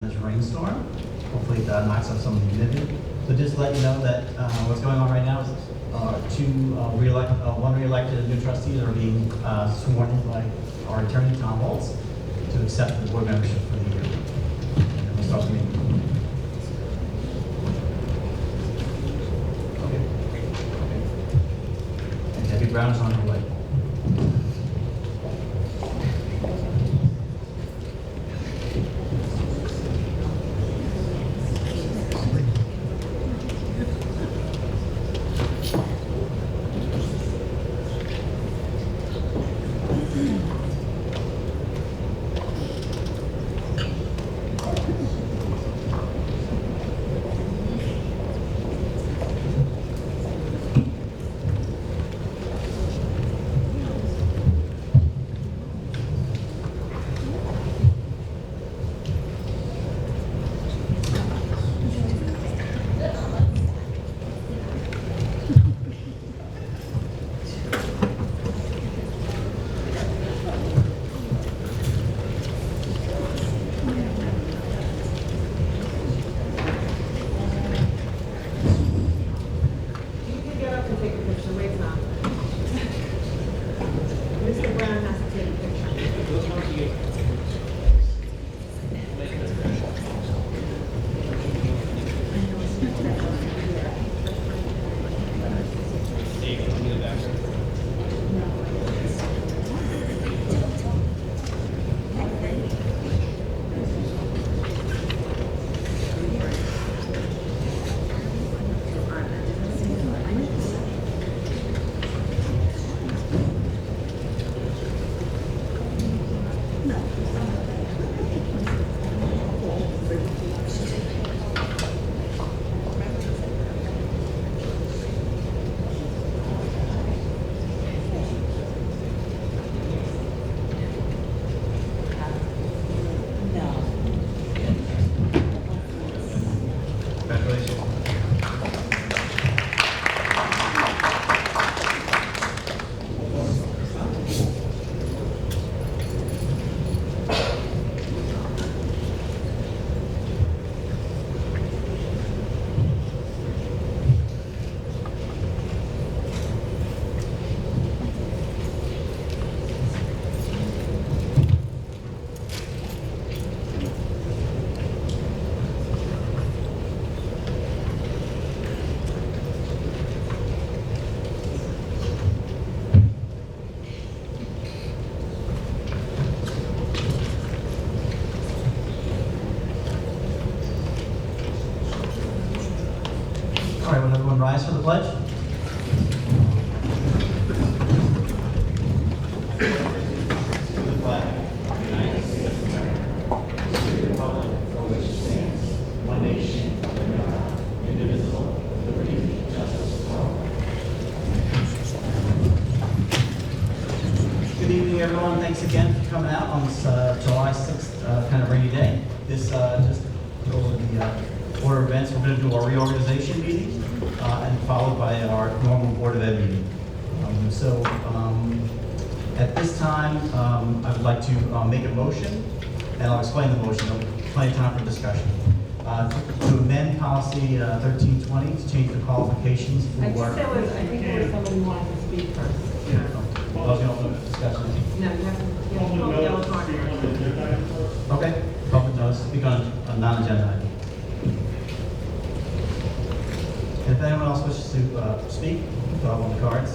this rainstorm. Hopefully that knocks off some of the humidity. So just to let you know that what's going on right now is one re-elected new trustees are being sworn in by our attorney, Tom Holtz, to accept the board membership for the year. And then we'll start the meeting. Okay. And Debbie Brown is on her way. All right, will everyone rise for the pledge? To the flag of the United States of America, to the republic for which it stands, one nation, under God, indivisible, with liberty and justice for all. Good evening, everyone. Thanks again for coming out on this July 6th kind of rainy day. This just over the order of events. We're going to do our reorganization meeting. And followed by our normal Board of Ed meeting. At this time, I would like to make a motion, and I'll explain the motion. There'll be plenty of time for discussion. To amend policy 1320 to change the qualifications for I think there was somebody who wanted to speak first. Yeah. Well, I was going to open the discussion. No, you have to. Okay. Public notice. Speak on a non-agenda item. And if anyone else wishes to speak, fill out one of the cards.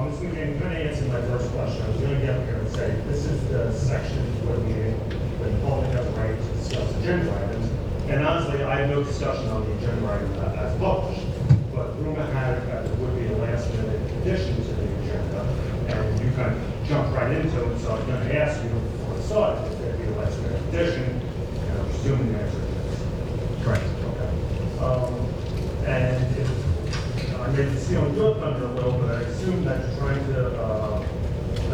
Ms. McCain, you kind of answered my first question. I was going to get up here and say, this is the section for the meeting when the public has a right to discuss agenda items. And honestly, I have no discussion on the agenda item as published. But rumor had it that it would be a last minute addition to the agenda. And you kind of jumped right into it, so I was going to ask you before I started if there'd be a last minute addition, and I'm assuming the answer is yes. Correct. Okay. And if I may be stealing your thunder a little bit, I assume that you're trying to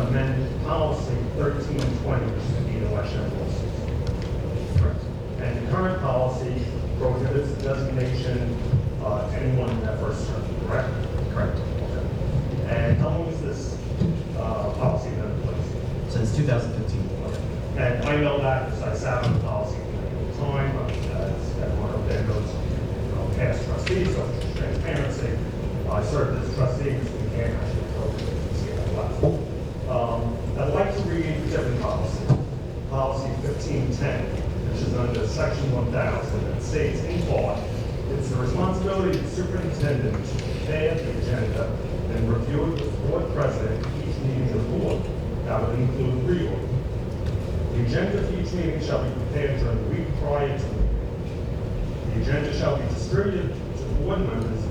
amend policy 1320, which is the election policies. Correct. And the current policy prohibits the designation to anyone in that first term, correct? Correct. Okay. And tell long has this policy been in place? Since 2015. And I know that because I sat on the policy committee at the time, as everyone up there knows, past trustees, so transparency. I served as trustee, because we can't actually tell you see that left. I'd like to read different policy. Policy 1510, which is under section 1000, that states in part, it's the responsibility of the superintendent to prepare the agenda and review it with the board president each meeting of the board. That would include reorg. The agenda for each meeting shall be prepared during the week prior to the meeting. The agenda shall be distributed to board members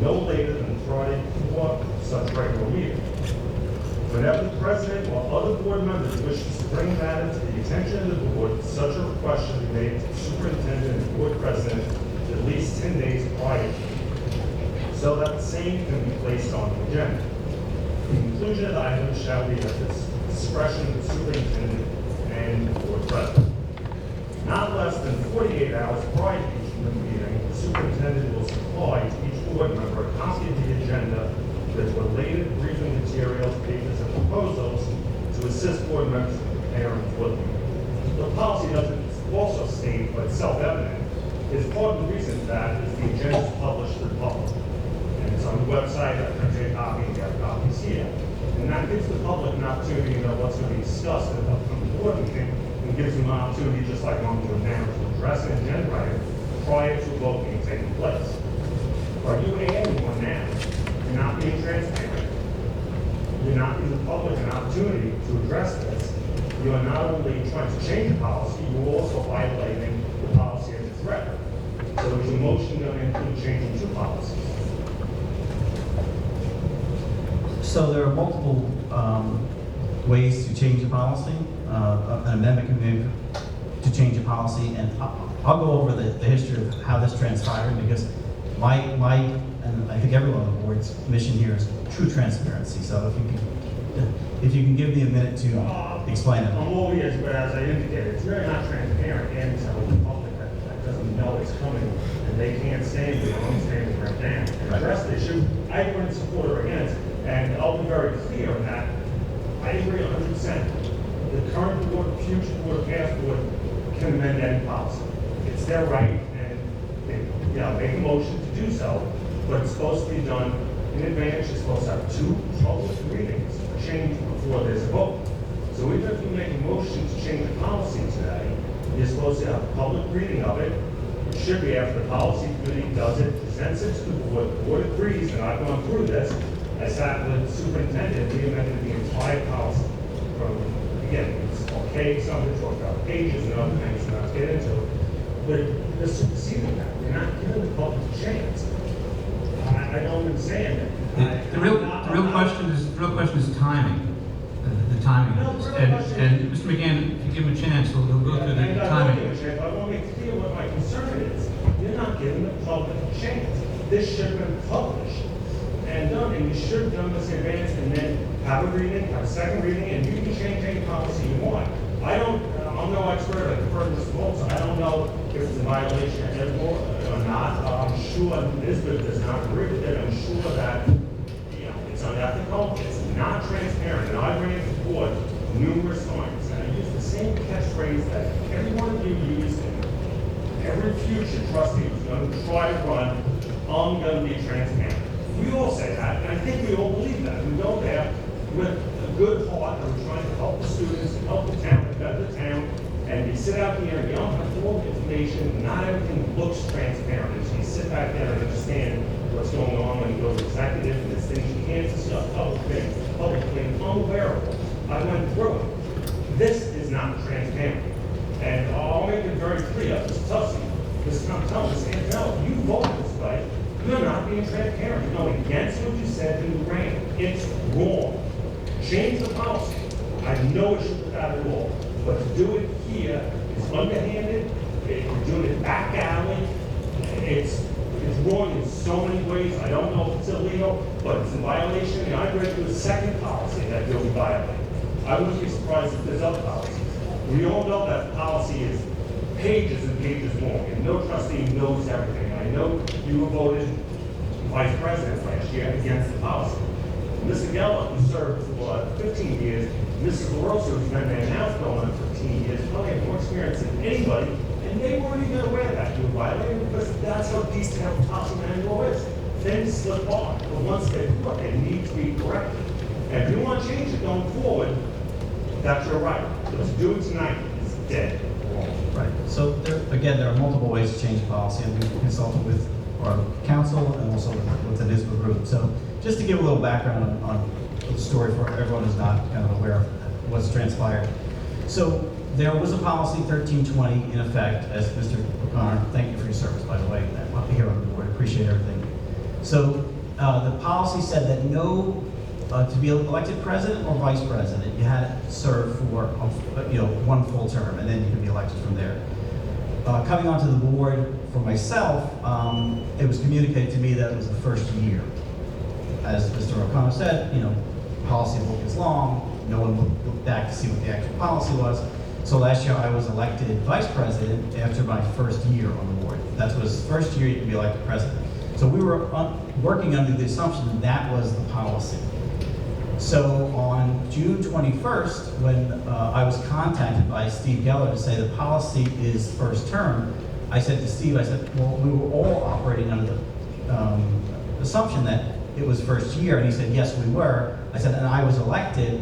no later than Friday before such regular meeting. Whenever the president or other board members wishes to bring matter to the attention of the board, such a request should be made to the superintendent and board president at least 10 days prior, so that the same can be placed on the agenda. The inclusion of the items shall be at the discretion of the superintendent and board president. Not less than 48 hours prior to each meeting, the superintendent will supply to each board member a copy of the agenda with related briefing materials, papers, and proposals to assist board members in preparing for the meeting. The policy doesn't also state, but it's self-evident, is part of the reason for that is the agenda is published to the public. And it's on the website, I printed a copy, and you have copies here. And that gives the public an opportunity to know what's going to be discussed at the upcoming board meeting, and gives them an opportunity, just like I'm doing now, to address an agenda item prior to a vote being taking place. Are you adding one now? You're not being transparent. You're not giving the public an opportunity to address this. You are not only trying to change the policy, you're also violating the policy as it's written. So is your motion going to include changing two policies? So there are multiple ways to change a policy. An amendment can be to change a policy, and I'll go over the history of how this transpired, because my and I think everyone on the board's mission here is true transparency. So if you can give me a minute to explain it. I'm all ears, but as I indicated, it's really not transparent and telling the public that doesn't know it's coming, and they can't stand it, I'm standing right now, and address the issue. I wouldn't support or against, and I'll be very clear on that. I agree 100%. The current board, future board, past board can amend any policy. It's their right, and they make a motion to do so, but it's supposed to be done in advance. You're supposed to have two public readings for change before there's a vote. So even if you make a motion to change the policy today, you're supposed to have a public reading of it. It should be after the policy committee does it, presents it to the board agrees, and I've gone through this. I sat with the superintendent, we amended the entire policy from, again, it's okay, some of it talked about pages and other things, not to get into it. But they're superseding that. They're not giving the public a chance. I don't understand it. The real question is timing. The timing of this. And Mr. McGann, if you give him a chance, he'll go through the timing. I want to make clear what my concern is. You're not giving the public a chance. This should have been published and done, and you should have done this in advance, and then have a reading, have a second reading, and you can change any policy you want. I'm no expert, I defer to Mr. Volz, I don't know if it's a violation anymore or not. I'm sure Nisbet does not agree with it. I'm sure that it's unethical, it's not transparent, and I ran it to board numerous times, and I used the same catchphrase that every one of you used, and every future trustee was going to try to run, I'm going to be transparent. We all say that, and I think we all believe that. We go there with a good heart, and we're trying to help the students, and help the town, and better the town, and you sit out here and you don't have all the information, not everything looks transparent. And so you sit back there and understand what's going on when you go to executive, and there's things you can't discuss publicly, unbearable. I went through it. This is not transparent. And I'll make it very clear, Mr. Tussey, Mr. Antonello, you voted this way. You're not being transparent. You're going against what you said when you ran. It's wrong. Change the policy. I have no issue with that at all. But to do it here is underhanded. You're doing it back alley. It's wrong in so many ways. I don't know if it's illegal, but it's in violation. And I read through the second policy that you'll be violating. I wouldn't be surprised if there's other policies. We all know that policy is pages and pages long, and no trustee knows everything. I know you voted vice president last year against the policy. Mr. Geller, who served for 15 years, Mrs. LaRosa, who's been there now for going on 15 years, probably have more experience than anybody, and they weren't even aware that you were violating because that's how detailed the policy manual is. Things slip off, but once they look, they need to be corrected. And if you want to change it going forward, that's your right. But to do it tonight is dead wrong. Right, so again, there are multiple ways to change policy, and we've consulted with our council and also with the NISBA group. So just to give a little background on the story for everyone who's not kind of aware of what's transpired. So there was a policy 1320 in effect, as Mr. O'Connor, thank you for your service, by the way, I'm here on the board, appreciate everything. So the policy said that no, to be elected president or vice president, you had to serve for one full term, and then you could be elected from there. Coming onto the board for myself, it was communicated to me that it was the first year. As Mr. O'Connor said, policy book is long, no one looked back to see what the actual policy was. So last year I was elected vice president after my first year on the board. That was first year you can be elected president. So we were working under the assumption that was the policy. So on June 21st, when I was contacted by Steve Geller to say the policy is first term, I said to Steve, I said, well, we were all operating under the assumption that it was first year, and he said, yes, we were. I said, and I was elected,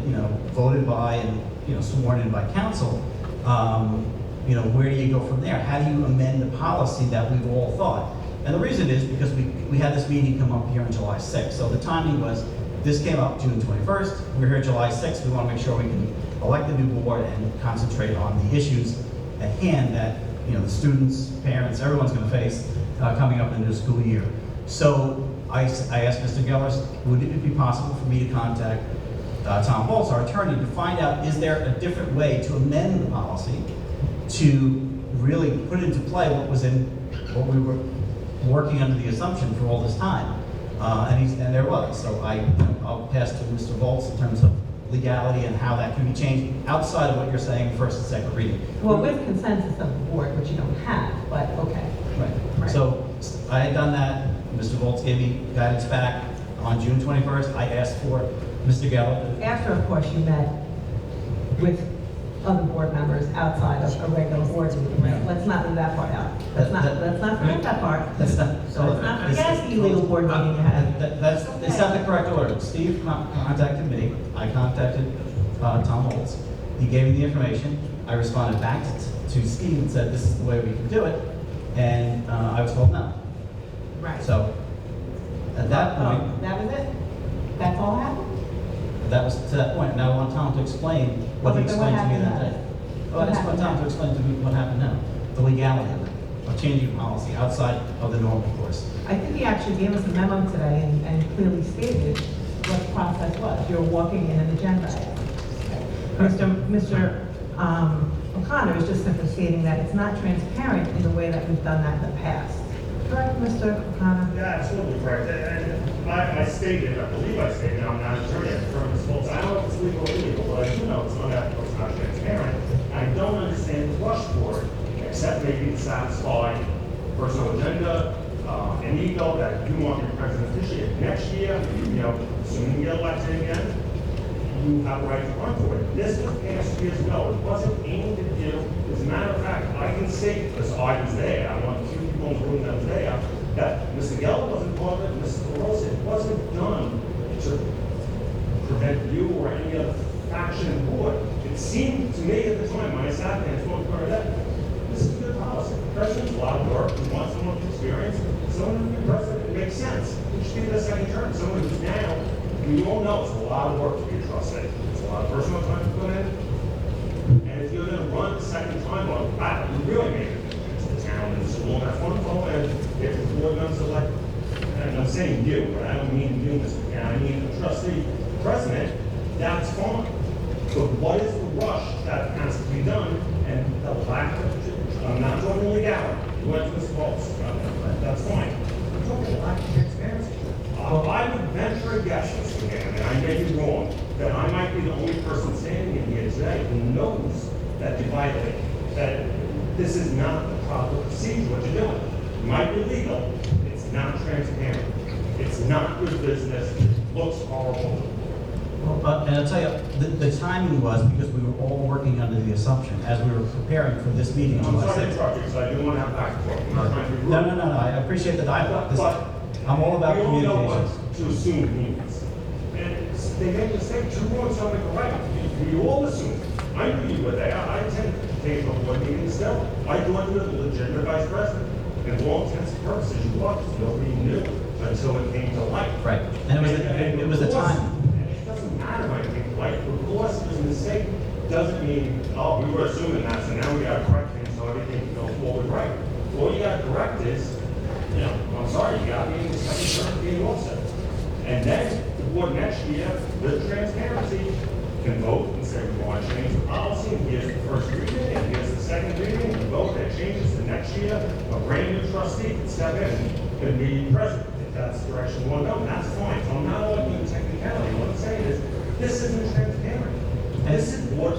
voted by and sworn in by council. Where do you go from there? How do you amend the policy that we've all thought? And the reason is because we had this meeting come up here on July 6th. So the timing was, this came up June 21st. We're here July 6th. We want to make sure we can elect the new board and concentrate on the issues at hand that the students, parents, everyone's going to face coming up in the new school year. So I asked Mr. Geller, would it be possible for me to contact Tom Bolts, our attorney, to find out, is there a different way to amend the policy to really put into play what we were working under the assumption for all this time? And there was. So I'll pass to Mr. Bolts in terms of legality and how that can be changed outside of what you're saying first and second reading. Well, with consensus of the board, which you don't have, but okay. Right. So I had done that. Mr. Bolts gave me guidance back on June 21st. I asked for Mr. Geller. After, of course, you met with other board members outside of a regular board meeting, right? Let's not leave that part out. Let's not forget that part. That's not. So let's not forget the illegal board meeting you had. It's not the correct order. Steve contacted me. I contacted Tom Bolts. He gave me the information. I responded back to Steve and said, this is the way we can do it. And I was told no. Right. So at that point, that was it? That's all happened? that was to that point. Now I want Tom to explain what he explained to me that day. Oh, I just want Tom to explain to me what happened now, the legality of it, of changing policy outside of the normal course. I think he actually gave us a memo today and clearly stated what the process was. You're walking in an agenda item. Mr. O'Connor is just simply stating that it's not transparent in the way that we've done that in the past. Correct, Mr. O'Connor? Yeah, absolutely correct. And I stated, I believe I stated, I'm not an attorney, I'm from Ms. Bolts. I don't know if it's legal or illegal, but I do know it's not ethical, it's not transparent. I don't understand the rush for it, except maybe to satisfy personal agenda, an ego that you want your president this year. Next year, assuming you get elected again, you have a right to run for it. This was passed years ago. It wasn't aimed at you. As a matter of fact, I can say, because I was there, I want a few people in the room that was there, that Mr. Geller wasn't part of it, Mr. LaRosa, it wasn't done to prevent you or any other faction board. It seemed to me at the time, when I sat there and spoke part of that, this is a good policy. The president's a lot of work. We want someone with experience. Someone who can be president, it makes sense. We should give it a second term. Someone who's now, you all know it's a lot of work to be a trustee. It's a lot of personal time to put in. And if you're going to run the second time on that, you really make it to the town and the school. And that's wonderful. And if the board members are like, and I'm saying you, but I don't mean you, Mr. McCann, I mean the trustee president, that's fine. But what is the rush that has to be done? And the lack of, I'm not talking legality. You went to Ms. Bolts. That's fine. I'm talking lack of transparency. I would venture a guess, Mr. McCann, and I may be wrong, that I might be the only person standing in here today who knows that you violate, that this is not the proper procedure, what you're doing. It might be legal, it's not transparent. It's not good business, it looks horrible, And I'll tell you, the timing was because we were all working under the assumption, as we were preparing for this meeting on I'm July sorry to 6th. interrupt you, because I do want to have back and forth. I'm not trying to be rude. No, I appreciate the dialogue. But I'm all about we all know what communications. to assume means. And they make a mistake, two wrongs don't make a right. We all assume. I knew you were there. I attended occasional board meetings still. I joined you as a legitimate vice president. And for all intents and purposes, you was. Nobody knew until it came to light. Right, and it was the time. And it doesn't matter when it came to light. Because it was a mistake doesn't mean, oh, we were assuming that, so now we got to correct things so everything can go forward right. All you got to correct is, I'm sorry, you got to be in the second term being offset. And then, the board next year, with transparency, can vote and say, we want to change the policy, and here's the first reading, and here's the second reading, and vote that changes the next year. A brand new trustee can step in and be president, if that's the direction you want to go, and that's fine. So I'm not arguing technicality. What I'm saying is, this isn't transparent. This is board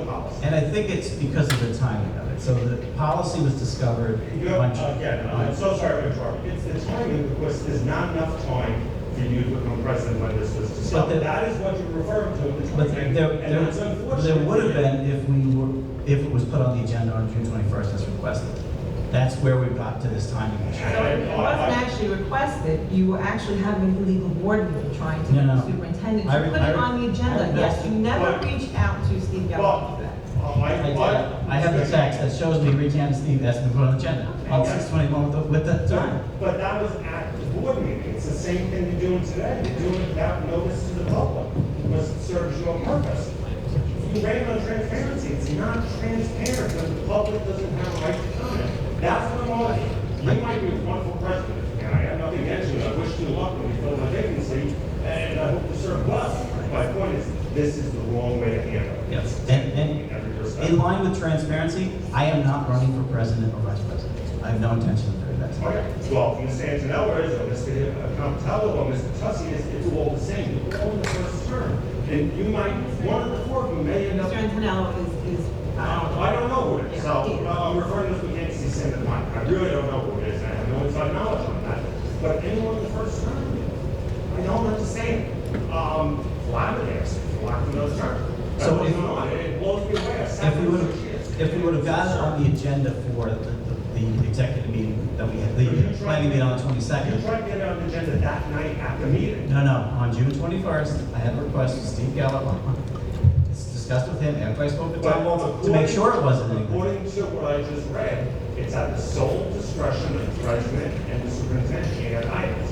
policy. And I think it's because of the timing of it. So the policy was discovered. Again, I'm so sorry to interrupt. It's the timing because there's not enough time for you to become president when this was discovered. That is what you're referring to in the But timing, and that's unfortunate. there would have been if it was put on the agenda on June 21st as requested. That's where we got to this timing issue. It wasn't actually requested, you were actually having a legal board meeting trying to get the superintendent to put it on the agenda. Yes, you never reached out to Steve Gallup for that. I have the text that shows me reaching out to Steve asking to put on the agenda on 6/21 with the time. But that was at the board meeting. It's the same thing you're doing today. You're doing it without notice to the public. It must serve your purpose. You ran on transparency. It's not transparent when the public doesn't have a right to comment. That's what I'm arguing. You might be a wonderful president, and I have nothing against you. I wish you luck when you fill the vacancy, and I hope to serve well. My point is, this is the wrong way to handle it. Yes, and in line with transparency, I am not running for president or vice president. I have no intention of doing that. Okay. Well, Mr. Antonello is, or Mr. Untitled, or Mr. Tussey is, it's all the same. You're all in the first term. And you might, one of the four of you may end up. Mr. Antonello is. I don't know who it is, so I'm referring to this vacancy same as mine. I really don't know who it is, and I have no inside knowledge on that. But anyone in the first term, I don't understand. Flabbergasted, for lack of another term. So it blows me away. If we would have got it on the agenda for the executive meeting that we had, the planning meeting on the 22nd. You tried to get it on the agenda that night at the meeting. No, on June 21st, I had a request from Steve Gallup. It's discussed with him, after I spoke to Tom Walton, to make sure it wasn't anything. According to what I just read, it's at the sole discretion of the president and the superintendent to add items.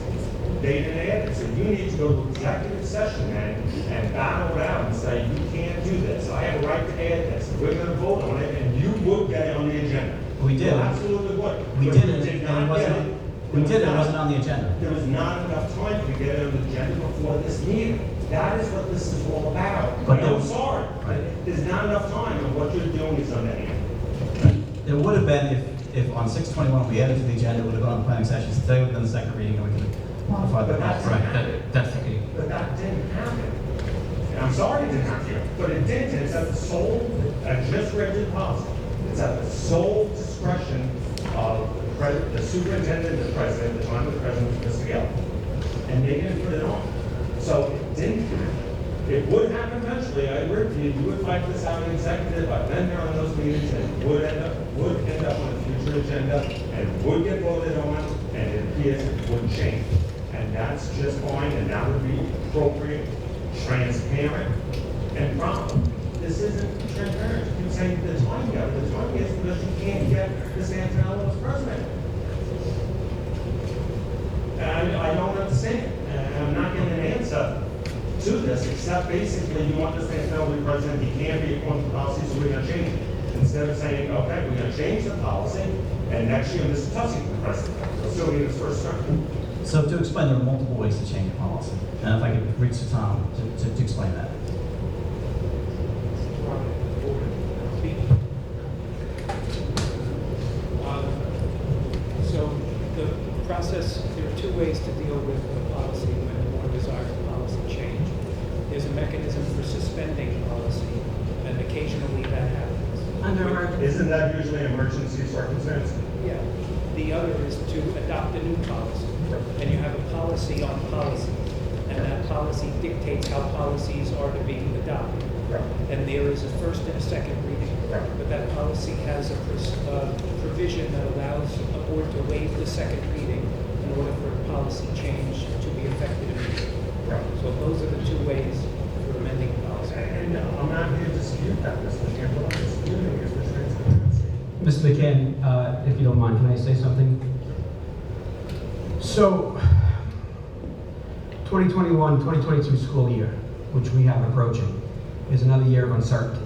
They didn't add it, so you need to go to executive session then and battle it out and say, you can't do this. I have a right to add this. We're going to vote on it, and you would get it on the agenda. We did. You absolutely would. We But did you it, did and not it get wasn't. We did it. It wasn't on the agenda. There was not enough time to get it on the agenda before this meeting. That is what this is all about. But I'm sorry. Right. There's not enough time, and what you're doing is unending. There would have been if on 6/21 we added to the agenda, it would have gone to planning sessions. Today would have been the second reading, and we could have modified the. But that's Right, that's the key. But that didn't happen. And I'm sorry it didn't happen, but it did. It's at the sole, I just read the policy. It's at the sole discretion of the superintendent, the president, the time of the president, Mr. Gill. And they didn't put it on. So it didn't happen. It would happen eventually. I agree with you. You would fight this out in executive. I've been there on those meetings, and it would end up on a future agenda, and would get voted on, and it appears it wouldn't change. And that's just fine, and that would be appropriate, transparent, and proper. This isn't transparent. You keep saying the timing of it. The timing is because you can't get this Antonello as president. And I don't understand. And I'm not getting an answer to this, except basically you want this Antonello to be president. He can't be according to the policy, so we're going to change it. Instead of saying, okay, we're going to change the policy, and next year Mr. Tussey will be president. He'll still be in his first term. So to explain, there are multiple ways to change a policy. And if I could reach to Tom to explain that. So the process, there are two ways to deal with the policy when the board desires a policy change. There's a mechanism for suspending policy, and occasionally that happens. Under emergency. Isn't that usually an emergency circumstance? Yeah. The other is to adopt a new policy. And you have a policy on policy. and that policy dictates how policies are to be adopted. Right. And there is a first and a second reading. Right. But that policy has a provision that allows a board to waive the second reading in order for a policy change to be effective immediately. Right. So those are the two ways for amending the policy. And I'm not here to dispute that, Mr. McCann. What I'm disputing is the transparency. Mr. McCann, if you don't mind, can I say something? So, 2021, 2022 school year, which we have approaching, is another year of uncertainty.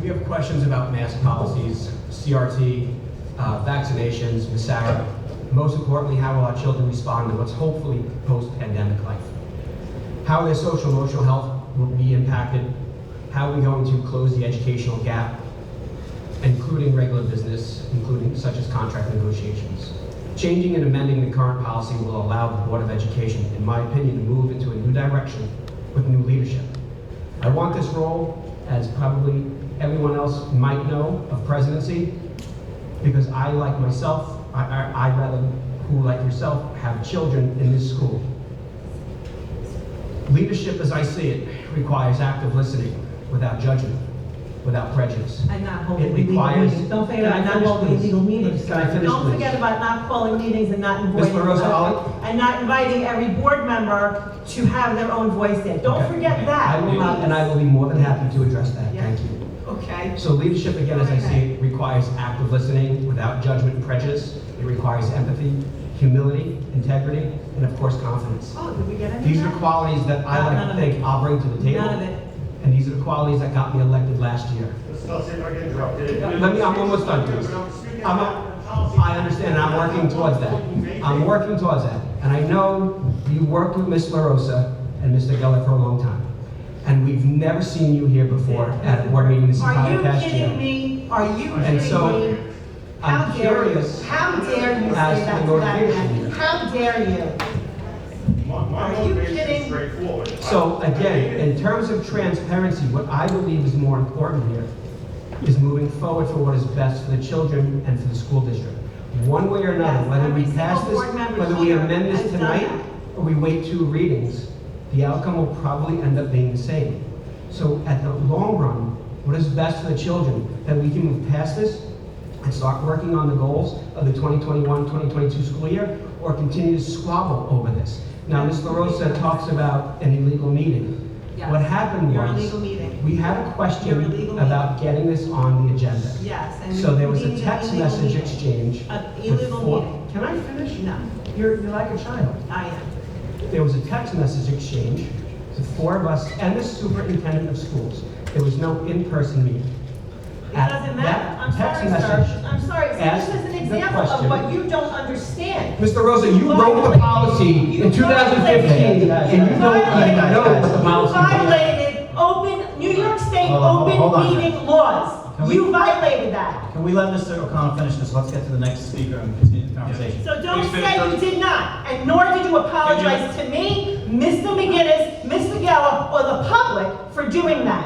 We have questions about mask policies, CRT, vaccinations, Visara. Most importantly, how will our children respond to what's hopefully post-pandemic life? How their social emotional health will be impacted? How are we going to close the educational gap, including regular business, including such as contract negotiations? Changing and amending the current policy will allow the Board of Education, in my opinion, to move into a new direction with new leadership. I want this role, as probably everyone else might know, of presidency, because I, like myself, I rather, who like yourself, have children in this school. Leadership, as I see it, requires active listening without judgment, without prejudice. And not It holding legal requires- meetings. Don't forget Can I about not finish, holding please? legal meetings. Can I finish, Don't please? forget about not calling meetings and not Ms. inviting, LaRosa, I'll- and not inviting every board member to have their own voice there. Don't Okay. forget that. I will not, and I will be more than happy to address that. Yeah. Thank you. Okay. So leadership, again, as I see it, requires active listening without judgment and prejudice. It requires empathy, humility, integrity, and of course, confidence. Oh, did we get any of These are that? qualities that I None like of to it. think I'll bring to the table. None of it. And these are the qualities that got me elected last year. Let's see if I can interrupt. I'm almost done, please. I understand, and I'm working towards that. I'm working towards that. And I know you worked with Ms. LaRosa and Mr. Geller for a long time. And we've never seen you here before at a board meeting this Are entire you past kidding year. me? Are you And kidding so, me? How I'm dare you? curious How dare you as say to that the to that motivation man? here. How dare you? My Are you motivation kidding? is straightforward. So again, in terms of transparency, what I believe is more important here is moving forward for what is best for the children and for the school district. One way or another, Yes, whether we every pass single this, board member whether we here amend this has done tonight, that. or we wait 2 readings, the outcome will probably end up being the same. So at the long run, what is best for the children, that we can move past this and start working on the goals of the 2021-2022 school year, or continue to squabble over this. Now, Ms. LaRosa talks about an illegal meeting. Yes. What happened Your was, illegal meeting. we had a Your question illegal about getting this on the agenda. Yes. And So there was a meeting an text illegal message meeting. exchange. An with illegal 4 meeting. Can I finish? No, You're like a child. I am. There was a text message exchange, the 4 of us and the superintendent of schools. There was no in-person meeting. It At doesn't that matter. I'm text sorry, message, sir. I'm sorry. So asked this is an the example of question. what you don't understand. Mr. Rosa, you wrote the policy in 2015, and you don't even know what the policy You is. violated open, New York State Hold on. open meeting laws. Can we- You violated that. Can we let Mr. O'Connell finish this? Let's get to the next speaker and continue the conversation. So don't Please finish say you first. did not, and nor did you apologize to me, Mr. McGinnis, Mr. Geller, or the public for doing that.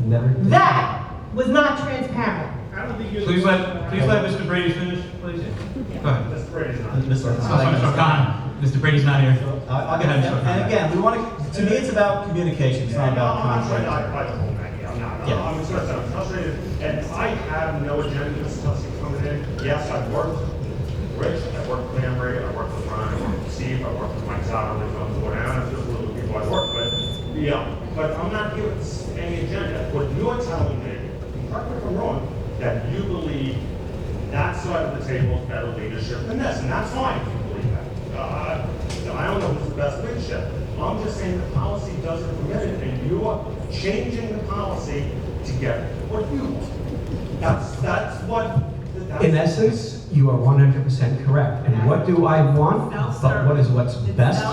Never. That was not transparent. Please let Mr. Brady finish, please. Go ahead. Mr. Brady's not. Mr. Oh, sorry, Mr. O'Connor. Mr. Brady's not here. I'll Go get ahead, it. Mr. And O'Connor. again, we want to me, it's about communication, it's not about conflict. I'm not. Yeah. I'm expressing, I'm frustrated, and I have no agenda discussing coming in. Yes, I've worked with Rich, I've worked with Emery, I've worked with Ron, I've worked with Steve, I've worked with Mike Zotto, who's on the board, and I don't know if those are the people I work with. Yeah, but I'm not here with any agenda. What you're telling me, correct me if I'm wrong, that you believe that side of the table is better leadership than this, and that's fine if you believe that. I don't know who's the best leadership. I'm just saying the policy doesn't permit it, and you are changing the policy to get what you want. That's what. In essence, you are 100% correct. And what do I want? But what is what's best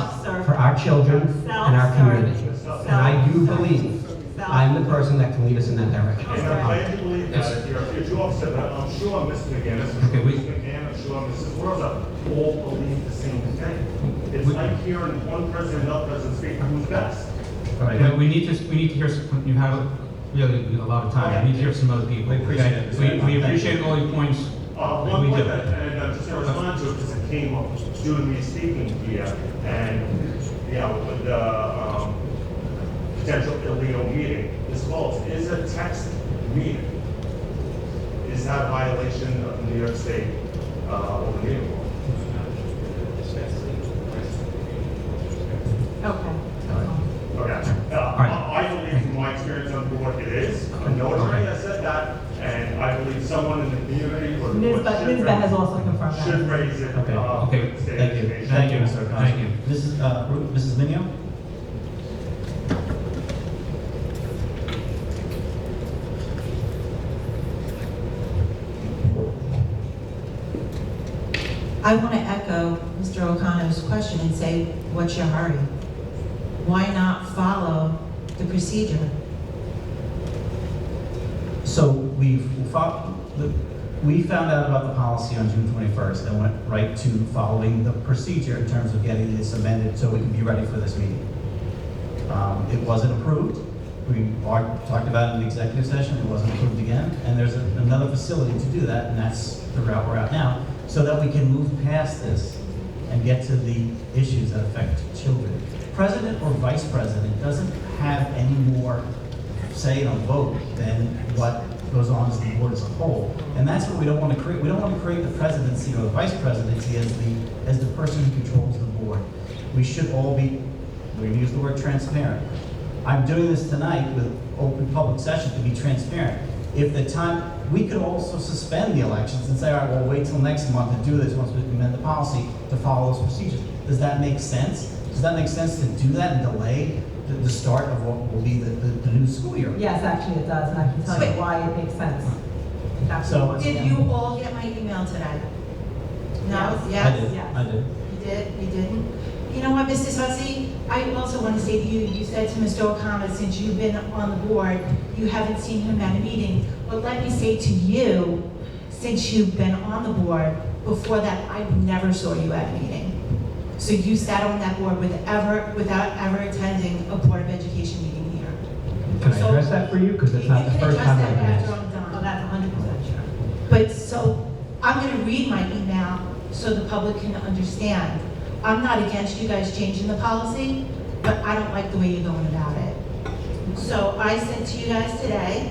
for our children and our community. And I do believe I'm the person that can lead us in that direction. And I'm glad you believe that, if you're too upset, but I'm sure Mr. McGinnis, I'm Okay, sure we- Mr. McGann, I'm sure Mrs. Rosa, all believe the same thing. It's like hearing one person, another person speak, who's best? We need to hear, you have really a lot of time, we need to hear some other people. We appreciate okay? it. We appreciate all your points. One We point do. that, and just to respond to it, because it came up due to me speaking here, and with the potential illegal meeting. Ms. Waltz, is a text meeting, is that a violation of New York State open meeting law? Okay. Okay. I believe from my experience on the board, it is. No attorney has said that, and I believe someone in the community or the board Ms. Beth has also confirmed that. should raise it. Okay. with state Thank you. education. Thank you, Mr. O'Connor. Thank you. Mrs. Minio? I want to echo Mr. O'Connor's question and say, what's your hurry? Why not follow the procedure? So we found out about the policy on June 21st and went right to following the procedure in terms of getting this amended so we can be ready for this meeting. It wasn't approved. We talked about it in the executive session. It wasn't approved again. And there's another facility to do that, and that's the route we're at now, so that we can move past this and get to the issues that affect children. President or vice president doesn't have any more say on the vote than what goes on as the board as a whole. And that's what we don't want to create. We don't want to create the presidency or the vice presidency as the person who controls the board. We should all be, we use the word transparent. I'm doing this tonight with open public session to be transparent. If the time, we could also suspend the elections and say, all right, we'll wait till next month to do this once we amend the policy to follow those procedures. Does that make sense? Does that make sense to do that and delay the start of what will be the new school year? Yes, actually it does, and I can tell you why it makes sense. So- Did you all get my email today? No? Yes? I did, Yes. I did. You did? You didn't? You know what, Mr. Sussy? I also want to say to you, you said to Mr. O'Connor, since you've been on the board, you haven't seen him at a meeting. But let me say to you, since you've been on the board, before that, I never saw you at a meeting. So you sat on that board without ever attending a Board of Education meeting here. Can I address that for you? Because it's not the first time I've been You can asked. address that after I'm Oh, done. that's 100% sure. But so, I'm gonna read my email so the public can understand. I'm not against you guys changing the policy, but I don't like the way you're going about it. So I sent to you guys today,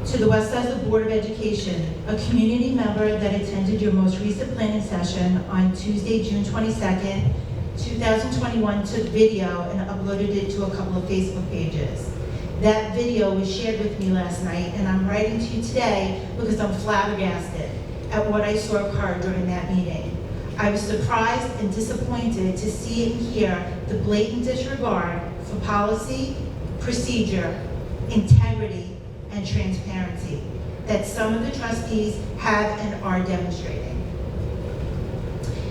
to the West Side Board of Education, a community member that attended your most recent planning session on Tuesday, June 22nd, 2021, took video and uploaded it to a couple of Facebook pages. That video was shared with me last night, and I'm writing to you today because I'm flabbergasted at what I saw occur during that meeting. I was surprised and disappointed to see and hear the blatant disregard for policy, procedure, integrity, and transparency that some of the trustees have and are demonstrating.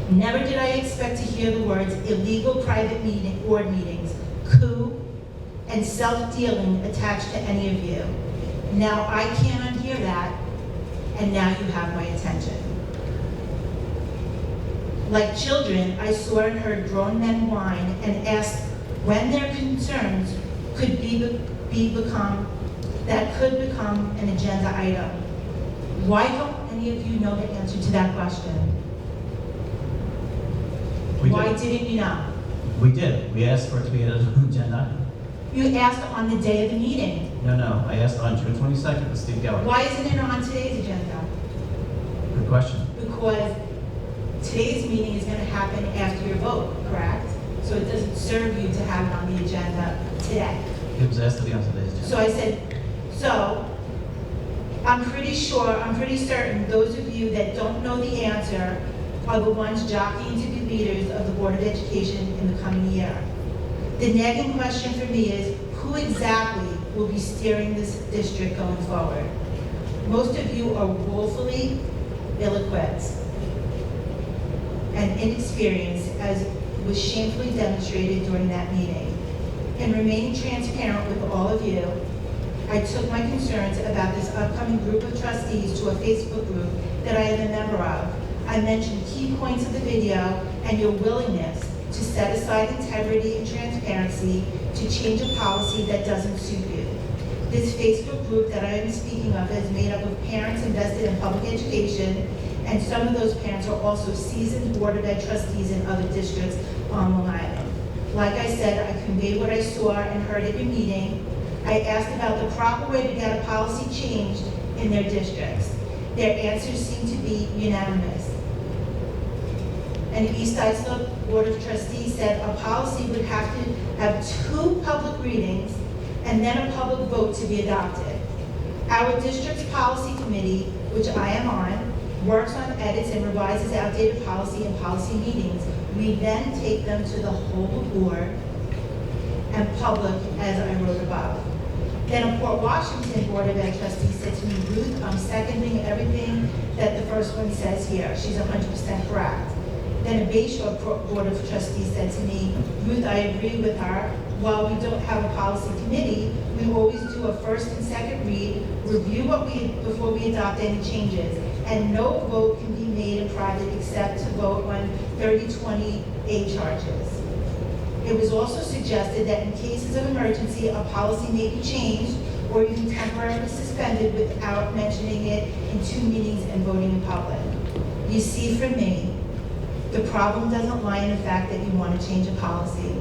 Never did I expect to hear the words illegal private board meetings, coup, and self-dealing attached to any of you. Now I can't unhear that, and now you have my attention. Like children, I saw and heard grown men whine and asked when their concerns could become an agenda item. Why don't any of you know the answer to that question? We Why did. didn't you know? We did. We asked for it to be an agenda item. You asked on the day of the meeting. No, I asked on June 22nd with Steve Geller. Why isn't it on today's agenda? Good question. Because today's meeting is going to happen after your vote, correct? So it doesn't serve you to have it on the agenda today. It was asked to be on today's agenda. So I said, so I'm pretty certain those of you that don't know the answer are the ones jockeying to be leaders of the Board of Education in the coming year. The nagging question for me is, who exactly will be steering this district going forward? Most of you are woefully ill-equipped and inexperienced, as was shamefully demonstrated during that meeting. In remaining transparent with all of you, I took my concerns about this upcoming group of trustees to a Facebook group that I am a member of. I mentioned key points of the video and your willingness to set aside integrity and transparency to change a policy that doesn't suit you. This Facebook group that I am speaking of is made up of parents invested in public education, and some of those parents are also seasoned Board of Ed trustees in other districts on Long Island. Like I said, I conveyed what I saw and heard at your meeting. I asked about the proper way to get a policy changed in their districts. Their answers seem to be unanimous. And the East Islip Board of Trustees said a policy would have to have 2 public readings and then a public vote to be adopted. Our district's policy committee, which I am on, works on edits and revises outdated policy in policy meetings. We then take them to the whole board and public, as I wrote above. Then a Port Washington Board of Ed trustees said to me, Ruth, I'm seconding everything that the first one says here. She's 100% correct. Then a Bayshore Board of Trustees said to me, Ruth, I agree with her. While we don't have a policy committee, we always do a first and second read, review before we adopt any changes. And no vote can be made in private except to vote on 3020A charges. It was also suggested that in cases of emergency, a policy may be changed or even temporarily suspended without mentioning it in 2 meetings and voting in public. You see, for me, the problem doesn't lie in the fact that you want to change a policy.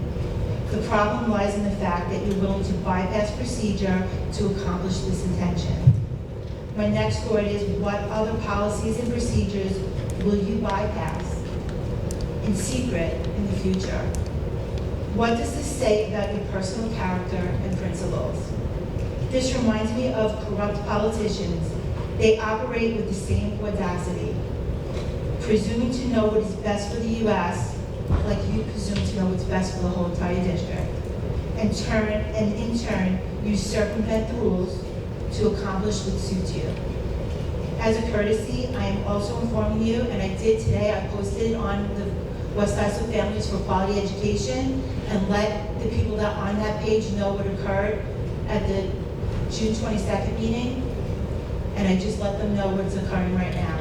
The problem lies in the fact that you're willing to bypass procedure to accomplish this intention. My next thought is, what other policies and procedures will you bypass in secret in the future? What does this say about your personal character and principles? This reminds me of corrupt politicians. They operate with the same audacity, presuming to know what is best for the U.S., like you presume to know what's best for the whole entire district, and in turn, you circumvent the rules to accomplish what suits you. As a courtesy, I am also informing you, and I did today, I posted on the West Islip Families for Quality Education and let the people that are on that page know what occurred at the June 22nd meeting, and I just let them know what's occurring right now.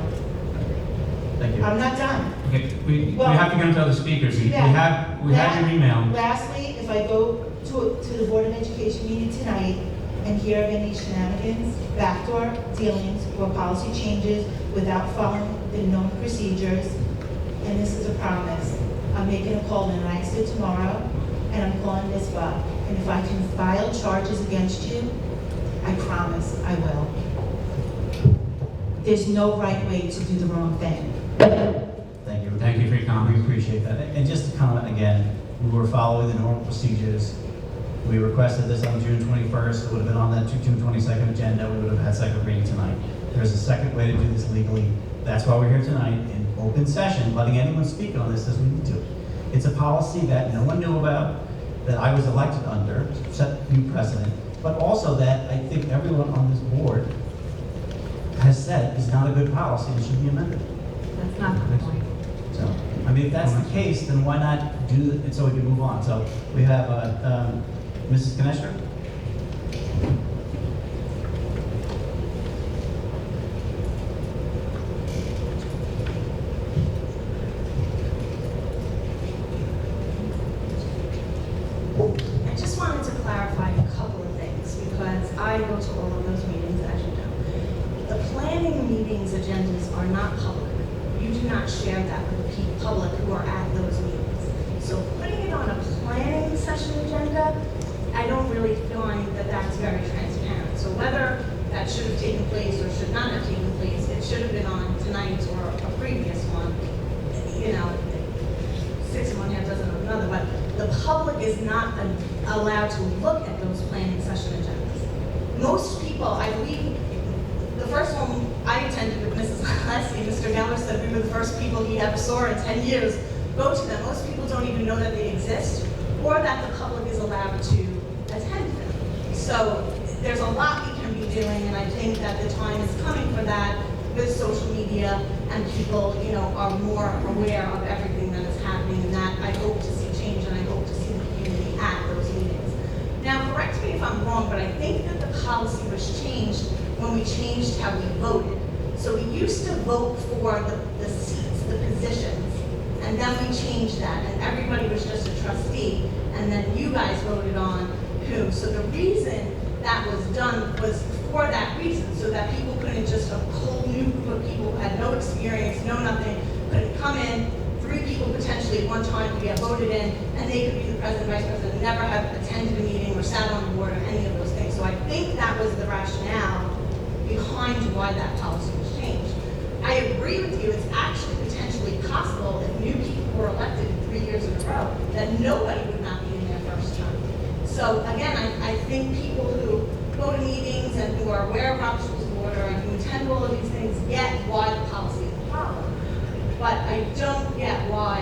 Thank you. I'm not done. Okay, we Well, have to get into other speakers. We yeah. have your email. Lastly, if I go to the Board of Education meeting tonight and hear of any shenanigans, backdoor dealings, or policy changes without following the known procedures, and this is a promise, I'm making a call to NICED tomorrow, and I'm calling NISBA. And if I can file charges against you, I promise I will. There's no right way to do the wrong thing. Thank you. Thank you for your We comments. appreciate that. And just to comment again, we were following the normal procedures. We requested this on June 21st. It would have been on that June 22nd agenda. We would have had second reading tonight. There's a second way to do this legally. That's why we're here tonight in open session, letting anyone speak on this as we need to. It's a policy that no one knew about, that I was elected under, set new precedent, but also that I think everyone on this board has said is not a good policy and should be amended. That's not the point. So, I mean, if that's the case, then why not do it so we can move on? So we have Mrs. Knesher. I just wanted to clarify a couple of things because I go to all of those meetings, as you know. The planning meetings agendas are not public. You do not share that with the public who are at those meetings. So putting it on a planning session agenda, I don't really find that that's very transparent. So whether that should have taken place or should not have taken place, it should have been on tonight's or a previous one. You know, 6 in one hand doesn't know another, but the public is not allowed to look at those planning session agendas. Most people, I believe, the first one I attended with Mrs. Leslie, Mr. Geller said we were the first people he ever saw in 10 years go to them. Most people don't even know that they exist or that the public is allowed to attend them. So there's a lot we can be doing, and I think that the time is coming for that with social media, and people, you know, are more aware of everything that is happening, and that I hope to see change, and I hope to see the community at those meetings. Now, correct me if I'm wrong, but I think that the policy was changed when we changed how we voted. So we used to vote for the seats, the positions, and then we changed that, and everybody was just a trustee, and then you guys voted on who. So the reason that was done was for that reason, so that people couldn't just, a whole new group of people who had no experience, no nothing, couldn't come in, 3 3 people potentially at one time could get voted in, and they could be the president, vice president, never have attended a meeting or sat on the board or any of those things. So I think that was the rationale behind why that policy was changed. I agree with you, it's actually potentially possible if new people were elected 3 years in a row, that nobody would not be in their first term. So again, I think people who go to meetings and who are aware of Robert's Rules of Order and who attend all of these things get why the policy is a problem. But I don't get why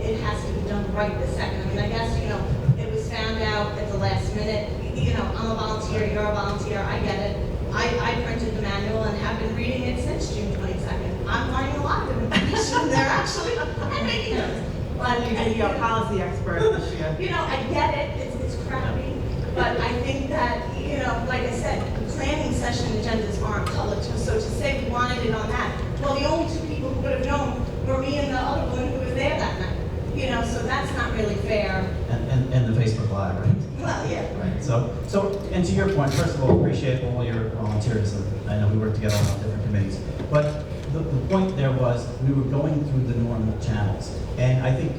it has to be done right this second. I mean, I guess, you know, it was found out at the last minute. You know, I'm a volunteer, you're a volunteer, I get it. I printed the manual and have been reading it since June 22nd. I'm learning a lot of information there, actually. I'm making notes. But You're a policy expert this year. you know, I get it, it's crappy, but I think that, you know, like I said, planning session agendas aren't colored, so to say we wanted it on that, well, the only 2 people who would have known were me and the other woman who was there that night. You know, so that's not really fair. And the Facebook Live, right? Well, yeah. Right, so, and to your point, first of all, appreciate all your volunteerism. I know we work together on different committees. But the point there was, we were going through the normal channels. And I think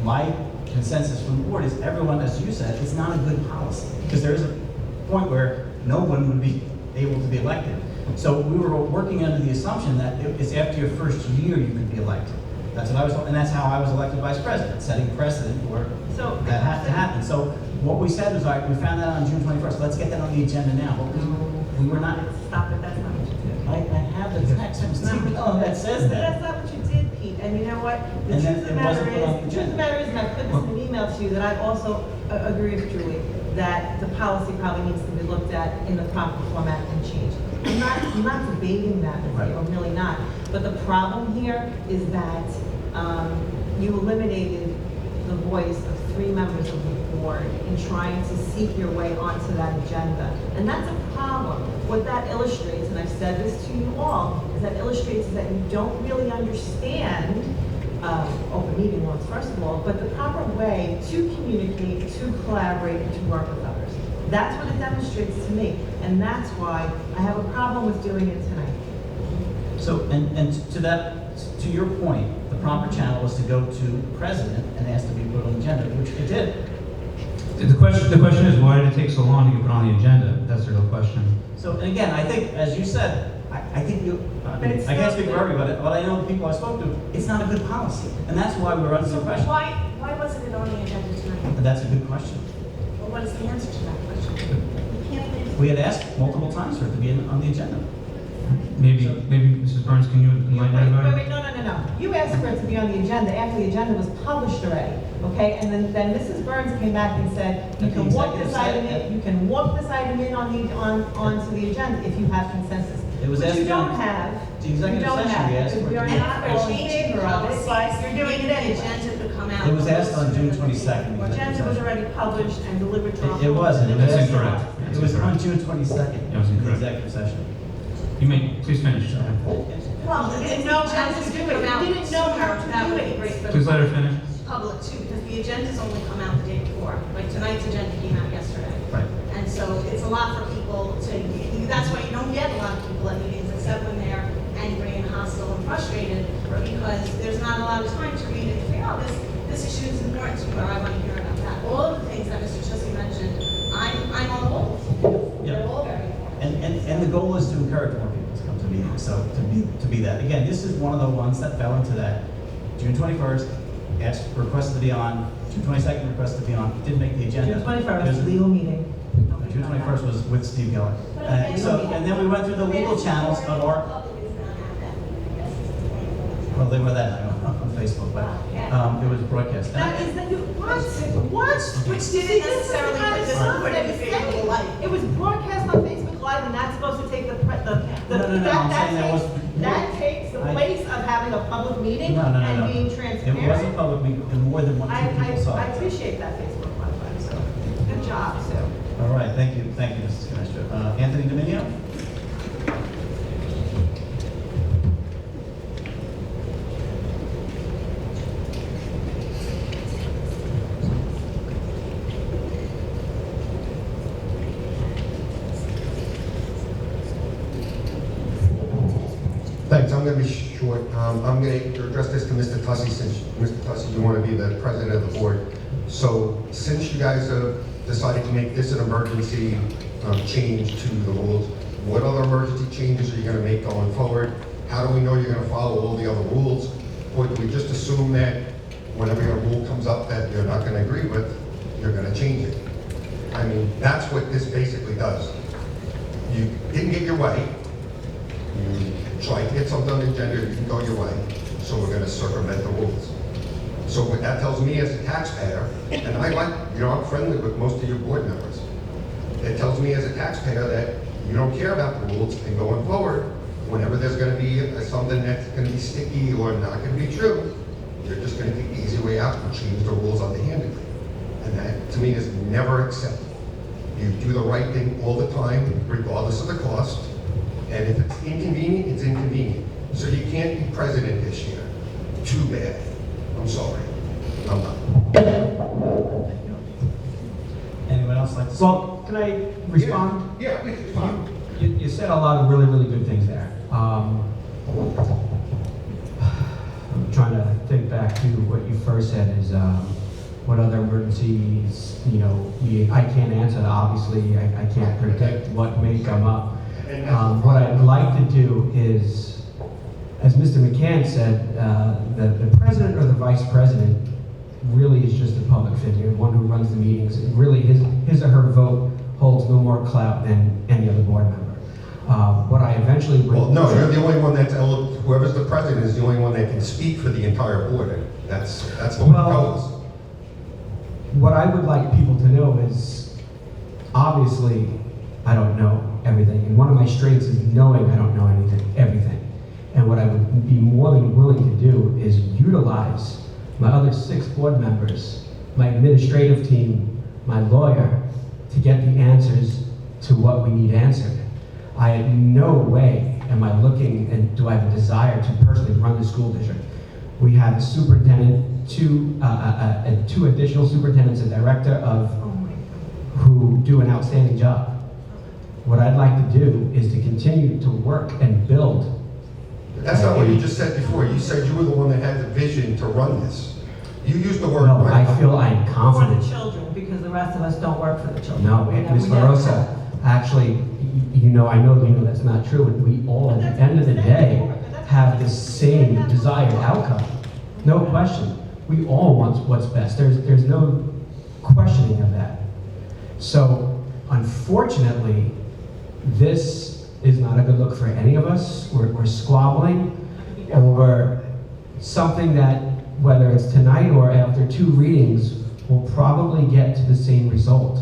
my consensus from the board is everyone, as you said, it's not a good policy. Because there is a point where no one would be able to be elected. So we were working under the assumption that it's after your first year you could be elected. That's what I was, and that's how I was elected vice president, setting precedent for that had to happen. So what we said was, all right, we found that on June 21st. Let's get that on the agenda now. But we were not. Stop it, that's not what you did. I have the text from Steve that says But that's that. not what you did, Pete, and you know what? The And then truth of it the matter wasn't put on the is, the truth of the matter is, and I put this in an email to you, that I also agree with Julie, that the policy probably needs to be looked at in the proper format and changed. I'm not debating that with you, I'm really not. But the problem here is that you eliminated the voice of 3 members of the board in trying to seek your way onto that agenda. And that's a problem. What that illustrates, and I've said this to you all, is that illustrates that you don't really understand open meeting laws, first of all, but the proper way to communicate, to collaborate, and to work with others. That's what it demonstrates to me. And that's why I have a problem with doing it tonight. So, and to your point, the proper channel was to go to the president and ask to be put on the agenda, which it did. The question is, why did it take so long to get put on the agenda? That's the real question. So, and again, I think, as you said, I think you, I can't speak for everybody, but I know the people I spoke to, it's not a good policy. And that's why we're under the So impression. why wasn't it on the agenda tonight? And that's a good question. Well, what is the answer to that question? You can't answer. We had asked multiple times for it to be on the agenda. Maybe Mrs. Burns, can you enlighten everybody? Wait, no. You asked for it to be on the agenda after the agenda was published already, okay? And then Mrs. Burns came back and said, you At the can walk this executive item session. in, you can walk this item in onto the agenda if you have consensus. It was Which asked you don't during have. the You executive don't session, have, we asked because for we it are to be. not all in Changing favor of it, but you're doing it anyway. Agenda to come out. It was asked on June 22nd. The agenda was already published and delivered to our. It wasn't. It was That's asked- incorrect. It was on June 22nd. That was in the incorrect. executive session. You may, please finish. Well, You didn't know how to do it. You didn't know how to That do would be it. great for Please the let her finish. public too, because the agendas only come out the day before. Like tonight's agenda came out yesterday. Right. And so it's a lot for people to, that's why you don't get a lot of people at meetings, except when they're angry and hostile and frustrated, Right. because there's not a lot of time to read it and say, oh, this issue is important to me, or I want to hear about that. All of the things that Mr. Chesney mentioned, I'm on the whole. They're all very important. And the goal is to encourage more people to come to meetings, so to be that. Again, this is one of the ones that fell into that. June 21st, requested to be on, June 22nd requested to be on, didn't make the agenda. June 21st, There's- legal meeting. June 21st was with Steve Geller. And then we went through the legal channels of our, Public is not at that meeting, I guess is the point. well, they were that night on Facebook, but it was broadcast. And I- That is the, what? Which didn't necessarily put this board in a favorable light. It was broadcast on Facebook Live, and that's supposed to take the, No, I'm saying that was- that takes the place of having a public meeting No. and being It transparent. wasn't public, and more than one, two people saw I it. appreciate that Facebook Live, so, good job, Sue. All right, thank you, Mrs. Castro. Anthony Dominio? Thanks. minutes, I'm gonna be short. I'm gonna address this to Mr. Tussey, since, Mr. Tussey, you wanna be the president of the board. So, since you guys have decided to make this an emergency change to the rules, what other emergency changes are you gonna make going forward? How do we know you're gonna follow all the other rules? Or do we just assume that whenever your rule comes up that you're not gonna agree with, you're gonna change it? I mean, that's what this basically does. You didn't get your way. You tried to get something on the agenda, you didn't go your way, so we're gonna circumvent the rules. So what that tells me as a taxpayer, and I like, I'm friendly with most of your board members. It tells me as a taxpayer that you don't care about the rules, and going forward, whenever there's gonna be something that's gonna be sticky or not gonna be true, you're just gonna take the easy way out and change the rules underhandedly. And that, to me, is never acceptable. You do the right thing all the time, regardless of the cost. And if it's inconvenient, it's inconvenient. So you can't be president this year. Too bad. I'm sorry. I'm done. Anyone else like to speak? Well, can I respond? Yeah, it's fine. You said a lot of really, really good things there. I'm trying to think back to what you first said is, what other emergencies, I can't answer, obviously, I can't predict what may come up. What I'd like to do is, as Mr. McCann said, the president or the vice president really is just a public figure, one who runs the meetings. Really, his or her vote holds no more clout than any other board member. What I eventually would... Well, no, you're the only one that's eligible. Whoever's the president is the only one that can speak for the entire board. That's the way it goes. What I would like people to know is, obviously, I don't know everything. And one of my strengths is knowing I don't know everything. And what I would be more than willing to do is utilize my other 6 board members, my administrative team, my lawyer, to get the answers to what we need answered. I in no way am I looking and do I have a desire to personally run the school district. We have a superintendent, two additional superintendents, a director of who do an outstanding job. What I'd like to do is to continue to work and build. That's not what you just said before. You said you were the one that had the vision to run this. You used the word No, run. I feel I'm For confident. the children, because the rest of us don't work for the children. No, Ms. LaRosa, actually, I know that's not true, and we all, at the end of the day, have the same desired outcome. No question. We all want what's best. There's no questioning of that. So, unfortunately, this is not a good look for any of us. We're squabbling over something that, whether it's tonight or after 2 readings, will probably get to the same result.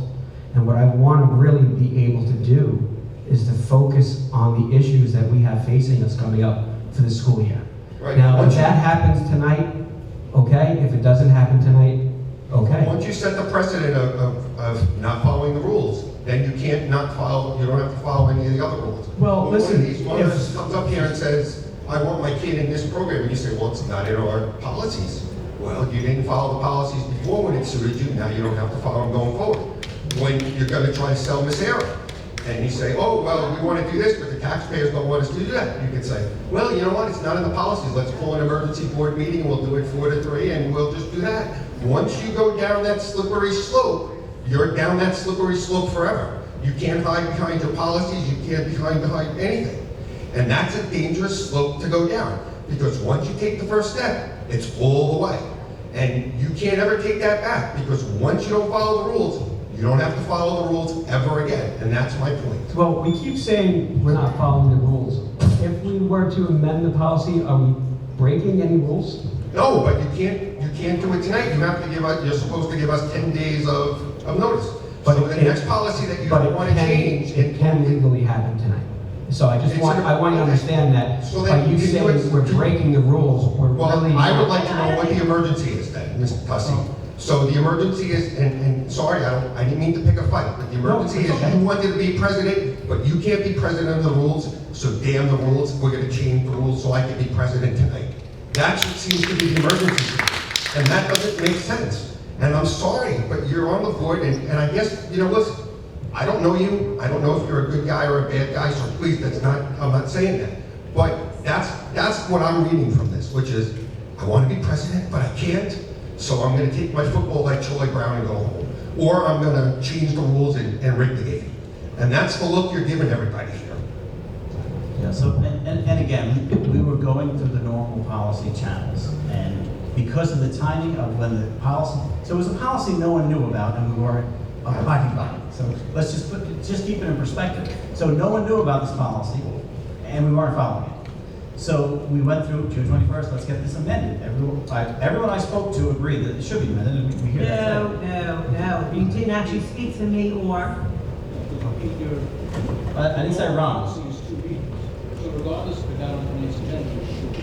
And what I want to really be able to do is to focus on the issues that we have facing us coming up for the school year. Right. Now, if that happens tonight, okay. If it doesn't happen tonight, okay. Once you set the precedent of not following the rules, then you can't not follow, you don't have to follow any of the other rules. Well, listen, one of these mothers comes up here and says, I want my kid in this program, and you say, well, it's not in our policies. Well, you didn't follow the policies before when it suited you, now you don't have to follow them going forward. When you're gonna try to sell Miss Era, and you say, oh, well, we want to do this, but the taxpayers don't want us to do that. You can say, well, you know what, it's not in the policies. Let's call an emergency board meeting, we'll do it 4 to 3, and we'll just do that. Once you go down that slippery slope, you're down that slippery slope forever. You can't hide behind your policies, you can't hide behind anything. And that's a dangerous slope to go down, because once you take the first step, it's all the way. And you can't ever take that back, because once you don't follow the rules, you don't have to follow the rules ever again, and that's my point. Well, we keep saying we're not following the rules. If we were to amend the policy, are we breaking any rules? No, but you can't do it tonight. You have to give us, you're supposed to give us 10 days of notice. But So the next policy that you don't want to change. It can legally happen tonight. So I want you to understand that So by then you you can do saying it- we're breaking the rules, we're Well, really. I would like to know what the emergency is then, Mr. Tussey. So the emergency is, and sorry, I didn't mean to pick a fight, but the emergency it's is okay. you wanted to be president, but you can't be president of the rules, so damn the rules, we're gonna change the rules so I can be president tonight. That's what seems to be the emergency, and that doesn't make sense. And I'm sorry, but you're on the board, and I guess, listen, I don't know you, I don't know if you're a good guy or a bad guy, so please, I'm not saying that. But That's what I'm reading from this, which is, I want to be president, but I can't, so I'm going to take my football like Charlie Brown and go home. Or I'm going to change the rules and rig the game. And that's the look you're giving everybody here. Yeah, so, and again, we were going through the normal policy channels, and because of the timing of when the policy, so it was a policy no one knew about and we weren't abiding by it. So let's just keep it in perspective. So no one knew about this policy, and we weren't following it. So we went through June 21st, let's get this amended. Everyone I spoke to agreed that it should be amended, and we hear that today. No. You didn't actually speak to me or, I didn't say wrong, So regardless of that on tonight's agenda, it should be.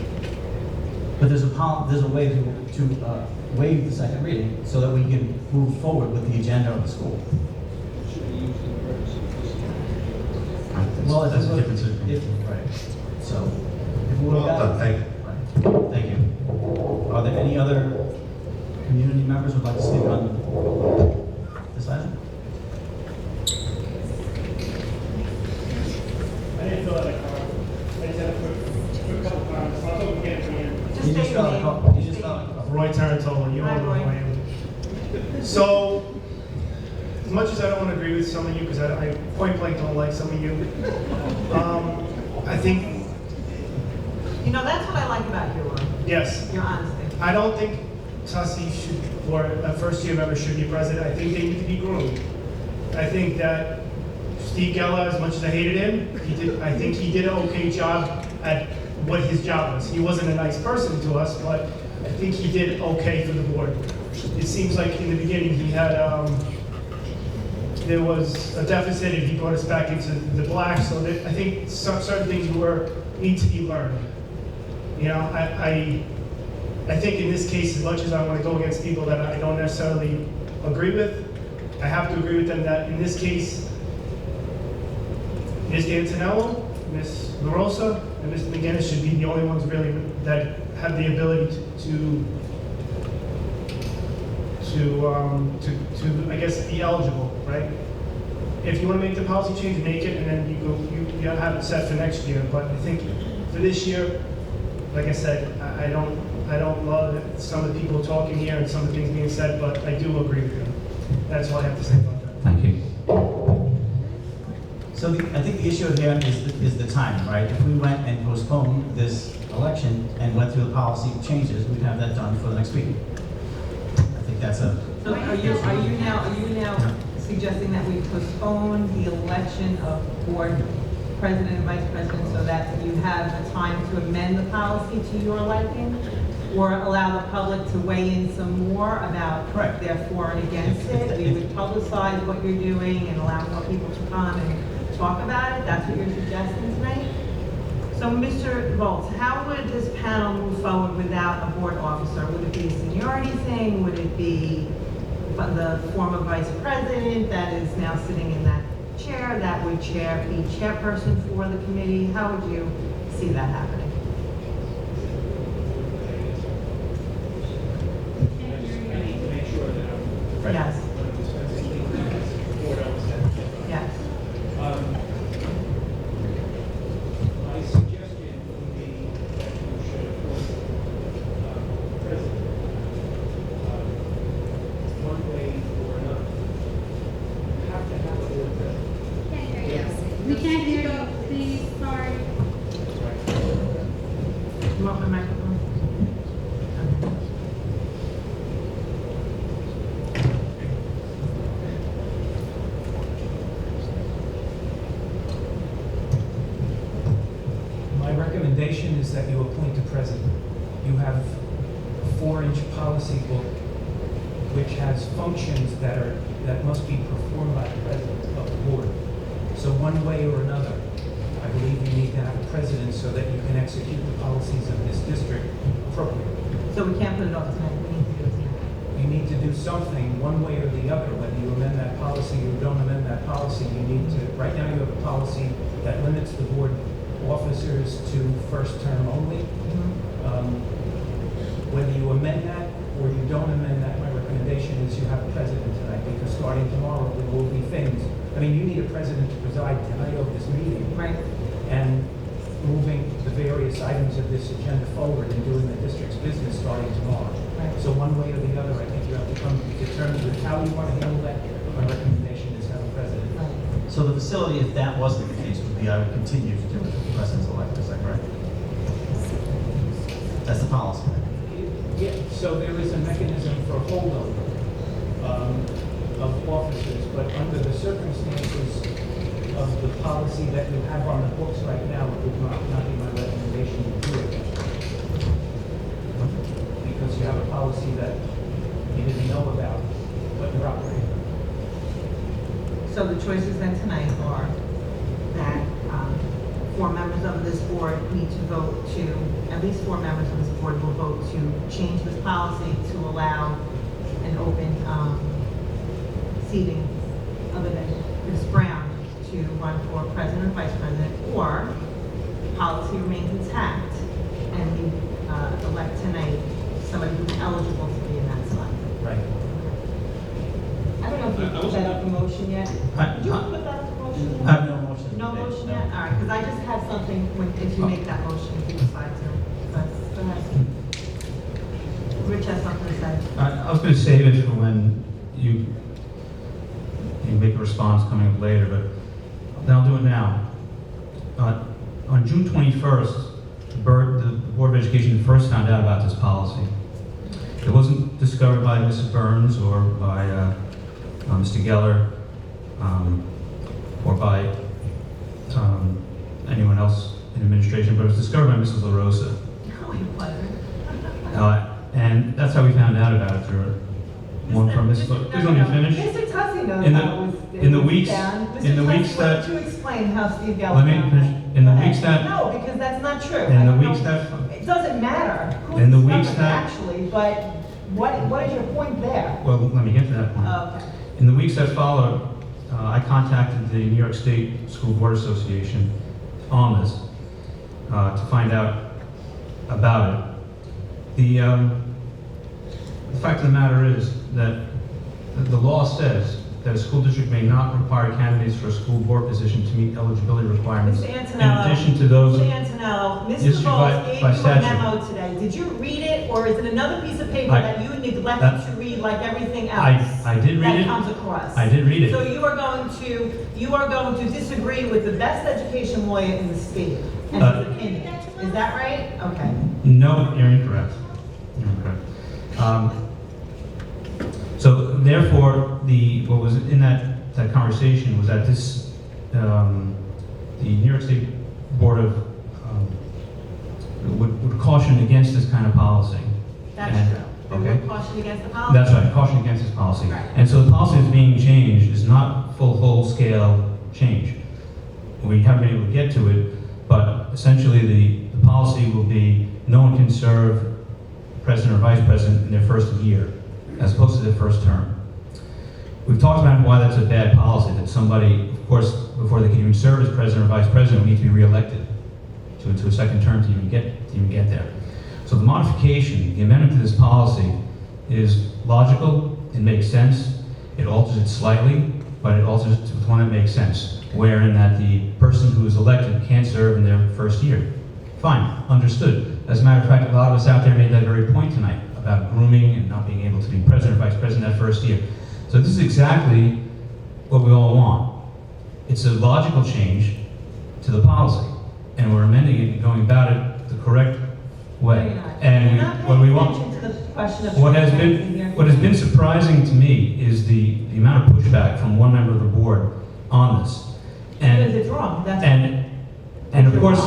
but there's a way to waive the second reading so that we can move forward with the agenda of the school. It should be used in emergency. Well, That's a difference. Right. So, if we would Well have done, thank you. Right. Thank you. Are there any other community members who'd like to speak on this item? I didn't feel like, I just had a quick couple comments. I'll talk again at the end. just You say just your felt name. like, you just felt like. Roy Tarantolo, you Hi, all know Roy. who I am. So, as much as I don't want to agree with some of you, because I point blank don't like some of you, I think, You know, that's what I like about you, Roy, yes, your honesty. I don't think Tussie should, or a first-year member should be president. I think they need to be groomed. I think that Steve Geller, as much as I hated him, I think he did an okay job at what his job was. He wasn't a nice person to us, but I think he did okay for the board. It seems like in the beginning he had, there was a deficit and he brought us back into the black, so that I think certain things need to be learned. You know, I think in this case, as much as I want to go against people that I don't necessarily agree with, I have to agree with them that in this case, Ms. Antonello, Ms. LaRosa, and Ms. McGinnis should be the only ones really that have the ability to I guess, be eligible, right? If you want to make the policy change, make it, and then you have it set for next year. But I think for this year, like I said, I don't love some of the people talking here and some of the things being said, but I do agree with you. That's all I have to say about that. Thank you. So I think the issue here is the timing, right? If we went and postponed this election and went through the policy changes, we'd have that done for the next week. I think that's a, So are you now suggesting that we postpone the election of board president and vice president so that you have the time to amend the policy to your liking? Or allow the public to weigh in some more about Correct. their for and against it? We would publicize what you're doing and allow more people to come and talk about it? That's what you're suggesting tonight? So, Mr. Volz, how would this panel move forward without a board officer? Would it be a seniority thing? Would it be the former vice president that is now sitting in that chair that would be chairperson for the committee? How would you see that happening? I need to make sure that I'm. Yes, yes. My suggestion would be that you should appoint president one way or another. You have to have a board president. We can't hear you, please, sorry. You want my microphone? My recommendation is that you appoint a president. You have a 4-inch policy book which has functions that must be performed by the president of the board. So one way or another, I believe you need to have a president so that you can execute the policies of this district appropriately. So we can't put it off tonight, we need to do it tonight. You need to do something one way or the other, whether you amend that policy or don't amend that policy. You need to, right now you have a policy that limits the board officers to first term only. Whether you amend that or you don't amend that, my recommendation is you have a president tonight, because starting tomorrow, there will be things. I mean, you need a president to preside tonight over this meeting. Right. And moving the various items of this agenda forward and doing the district's business starting tomorrow. Right. So one way or the other, I think you have to come to terms with how you want to handle that. My recommendation is have a president. So the facility, if that wasn't the case, would be I would continue to do it if the president's elected, is that correct? That's the policy. Yeah, so there is a mechanism for holdover of officers, but under the circumstances of the policy that you have on the books right now, it would not be my recommendation to do it. Because you have a policy that you didn't know about, but you're operating. So the choices then tonight are that 4 members of this board need to vote to, at least 4 members of this board will vote to change this policy to allow an open seating other than Ms. Brown to run for president or vice president, or policy remains intact and we elect tonight somebody who's eligible to be in that slot. Right. I don't know if you put that up for motion yet. Did you put that up for motion yet? I have no motion. No today, motion no. yet? All right, because I just had something if you make that motion, if you decide to. But go ahead. Rich has something to say. I was going to save it for when you make a response coming up later, but I'll do it now. On June 21st, the Board of Education first found out about this policy. It wasn't discovered by Mrs. Burns or by Mr. Geller or by anyone else in administration, but it was discovered by Mrs. LaRosa. No, it wasn't. And that's how we found out about it through one from Mrs. Please let me finish. Mr. Tussey knows In the- how it was. in the weeks- down. in the Mr. weeks Tussey, that- why don't you explain how Steve Geller Let me found finish. out? In the Go ahead. weeks that- No, because that's not true. In I the don't weeks know. that- It doesn't matter who In the discovered weeks it that- actually, but what is your point there? Well, let me get to that point. Okay. In the weeks that followed, I contacted the New York State School Board Association on this to find out about it. The fact of the matter is that the law says that a school district may not require candidates for a school board position to meet eligibility requirements. Mr. In Antonello. addition to those Mr. Antonello, Mr. issued Bowles by gave you a statute. memo today. Did you read it, or is it another piece of paper I- that you neglected that- to read like everything else? I did read that it. comes across? I did read it. So you are going to disagree with the best education lawyer in the state and his opinion. Is that right? Okay. No, you're incorrect. You're incorrect. So therefore, what was in that conversation was that this, the New York State Board of, would caution against this kind of policy. That's And- true. And Okay. we're caution against the policy? That's right, caution against this policy. Right. And so the policy that's being changed is not full-scale change. We haven't been able to get to it, but essentially the policy will be no one can serve president or vice president in their first year, as opposed to their first term. We've talked about why that's a bad policy, that somebody, of course, before they can even serve as president or vice president, will need to be reelected to a second term to even get there. So the modification, the amendment to this policy is logical, it makes sense, it alters it slightly, but it alters it to one that makes sense, wherein that the person who is elected can't serve in their first year. Fine, understood. As a matter of fact, a lot of us out there made that very point tonight about grooming and not being able to be president or vice president that first year. So this is exactly what we all want. It's a logical change to the policy, and we're amending it and going about it the correct way. No, you're not. And You're not what we paying want. attention to the question of What has transparency here. been surprising to me is the amount of pushback from one member of the board on this. Because it's wrong, that's. And of course,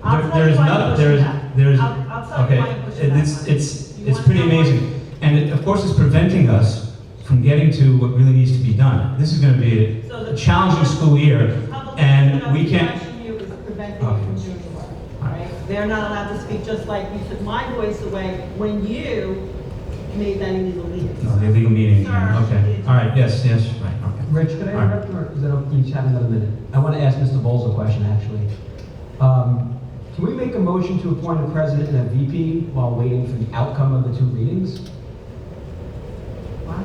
I'll tell there you is why not, you're there is, pushing back. there is, I'll tell you okay, why you're pushing back. it's pretty amazing. And it, of course, it's preventing us from getting to what really needs to be done. This is gonna be So a challenging school year, and we can't, You is preventing you from doing the work, right? They're not allowed to speak, just like you took my voice away when you made that illegal meeting. no, the illegal meeting, Sir, okay. All right, yes, right, okay. Rich, could I interrupt, or is that, you have another minute? I want to ask Mr. Bowles a question, actually. Can we make a motion to appoint a president and a VP while waiting for the outcome of the 2 readings? What?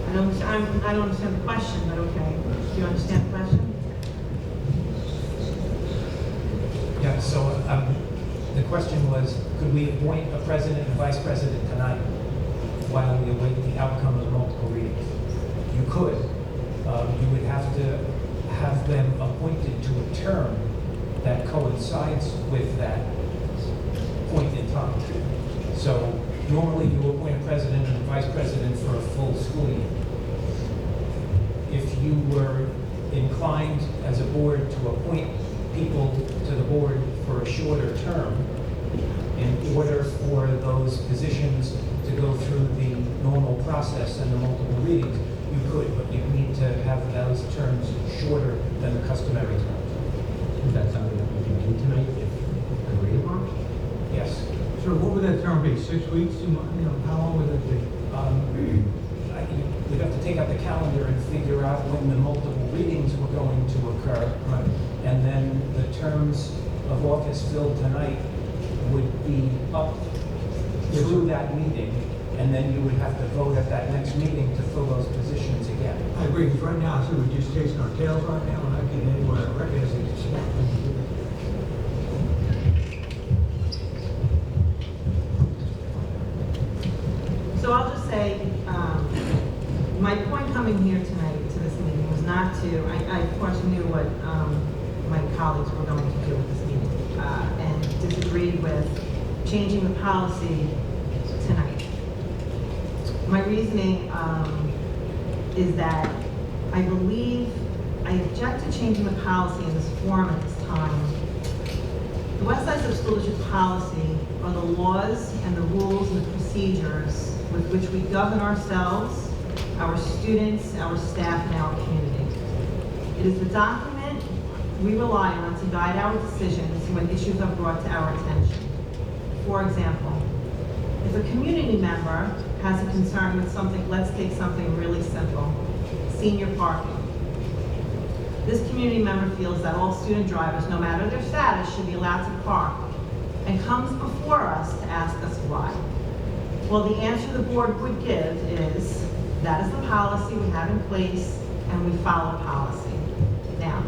I I don't understand the question, but okay. Do you understand the question? Yeah, so the question was, could we appoint a president and vice president tonight while we await the outcome of the multiple readings? You could. You would have to have them appointed to a term that coincides with that point in time. So normally you appoint a president and a vice president for a full school year. If you were inclined as a board to appoint people to the board for a shorter term, in order for those positions to go through the normal process and the multiple readings, you could, but you need to have those terms shorter than the customary terms. Is that something that we can do tonight if agreed upon? Yes. So what would that term be, 6 weeks, 2 months, how long would it be? We'd have to take out the calendar and figure out when the multiple readings were going to occur. And then the terms of office filled tonight would be up through that meeting. And then you would have to vote at that next meeting to fill those positions again. I agree, because right now, so we're just chasing our tails right now, and I get anywhere, I reckon it's a smart thing to do. So I'll just say, my point coming here tonight to this meeting was not to, I of course knew what my colleagues were going to do with this meeting, and disagreed with changing the policy tonight. My reasoning is that I believe, I object to changing the policy in this form at this time. The West Islip School District policy are the laws and the rules and the procedures with which we govern ourselves, our students, our staff, and our community. It is the document we rely on to guide our decisions when issues are brought to our attention. For example, if a community member has a concern with something, let's take something really simple, senior parking. This community member feels that all student drivers, no matter their status, should be allowed to park, and comes before us to ask us why. Well, the answer the board would give is, that is the policy we have in place, and we follow policy. Now,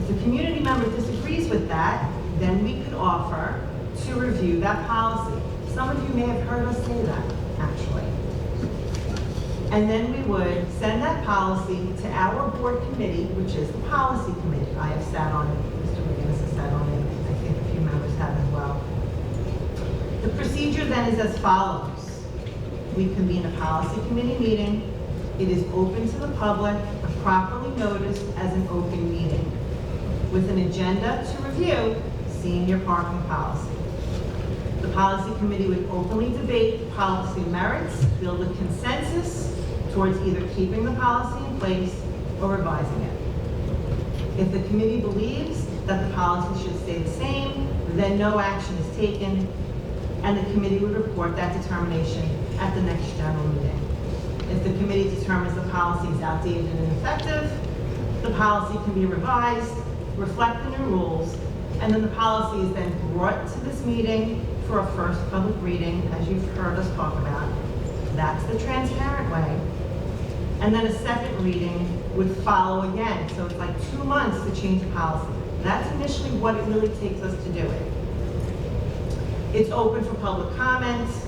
if the community member disagrees with that, then we could offer to review that policy. Some of you may have heard us say that, actually. And then we would send that policy to our board committee, which is the policy committee. I have sat on it, Mr. McGinnis has sat on it, I think a few members have as well. The procedure then is as follows. We convene a policy committee meeting. It is open to the public and properly noticed as an open meeting, with an agenda to review senior parking policy. The policy committee would openly debate the policy merits, build a consensus towards either keeping the policy in place or revising it. If the committee believes that the policy should stay the same, then no action is taken, and the committee would report that determination at the next general meeting. If the committee determines the policy is outdated and ineffective, the policy can be revised, reflect the new rules, and then the policy is then brought to this meeting for a first public reading, as you've heard us talk about. That's the transparent way. And then a second reading would follow again. So it's like 2 months to change the policy. That's initially what it really takes us to do it. It's open for public comments.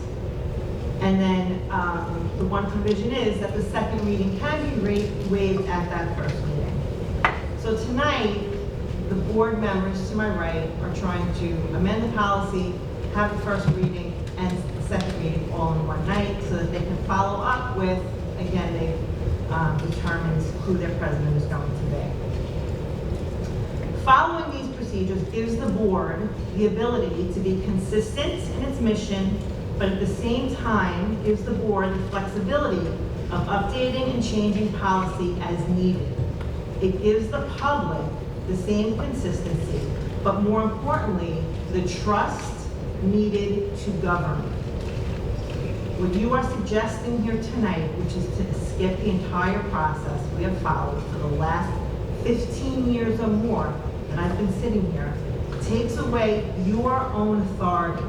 And then the one provision is that the second reading can be waived at that first meeting. So tonight, the board members to my right are trying to amend the policy, have the first reading and the second reading all in one night so that they can follow up with, again, they determines who their president is going to be. Following these procedures gives the board the ability to be consistent in its mission, but at the same time gives the board the flexibility of updating and changing policy as needed. It gives the public the same consistency, but more importantly, the trust needed to govern. What you are suggesting here tonight, which is to skip the entire process we have followed for the last 15 years or more that I've been sitting here, takes away your own authority.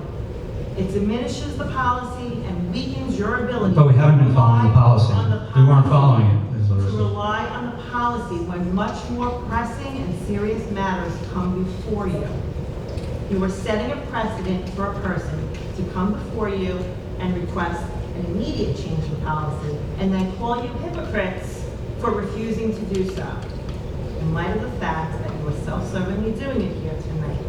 It diminishes the policy and weakens your ability. But we haven't been following the policy. on the We weren't following policy when much more pressing and serious matters come before you. You are setting a precedent for a person to come before you and request an immediate change in policy and then call you hypocrites for refusing to do so. In light of the fact that you are self-servingly doing it here tonight,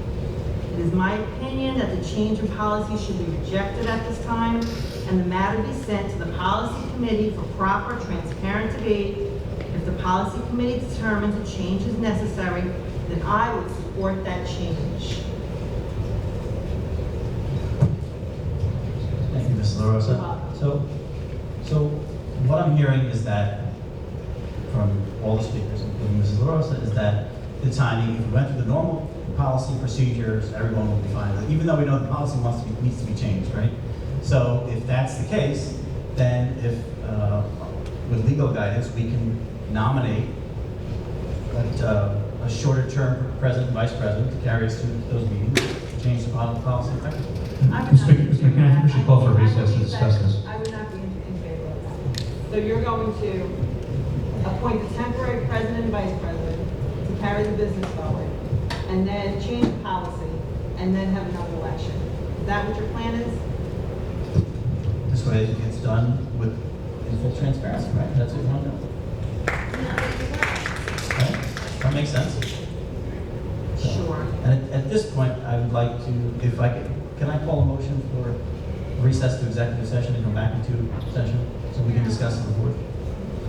it is my opinion that the change in policy should be rejected at this time and the matter be sent to the policy committee for proper, transparent debate. If the policy committee determines a change is necessary, then I would support that change. Thank you, Ms. LaRosa. So what I'm hearing is that from all the speakers, including Mrs. LaRosa, is that the timing, if we went through the normal policy procedures, everyone will be fine. Even though we know the policy needs to be changed, right? So if that's the case, then if, with legal guidance, we can nominate a shorter term president and vice president to carry us through those meetings, to change the policy effectively. Mr. McKenna, I think we should call for a recess to discuss this. I would not be in favor of that. So you're going to appoint a temporary president and vice president to carry the business forward, and then change the policy, and then have another election. Is that what your plan is? This way it gets done in full transparency, right? That's what you want to do. Right? That makes sense. So, Sure. And at this point, I would like to, if I could, can I call a motion for recess to executive session and come back into session so we can discuss the board?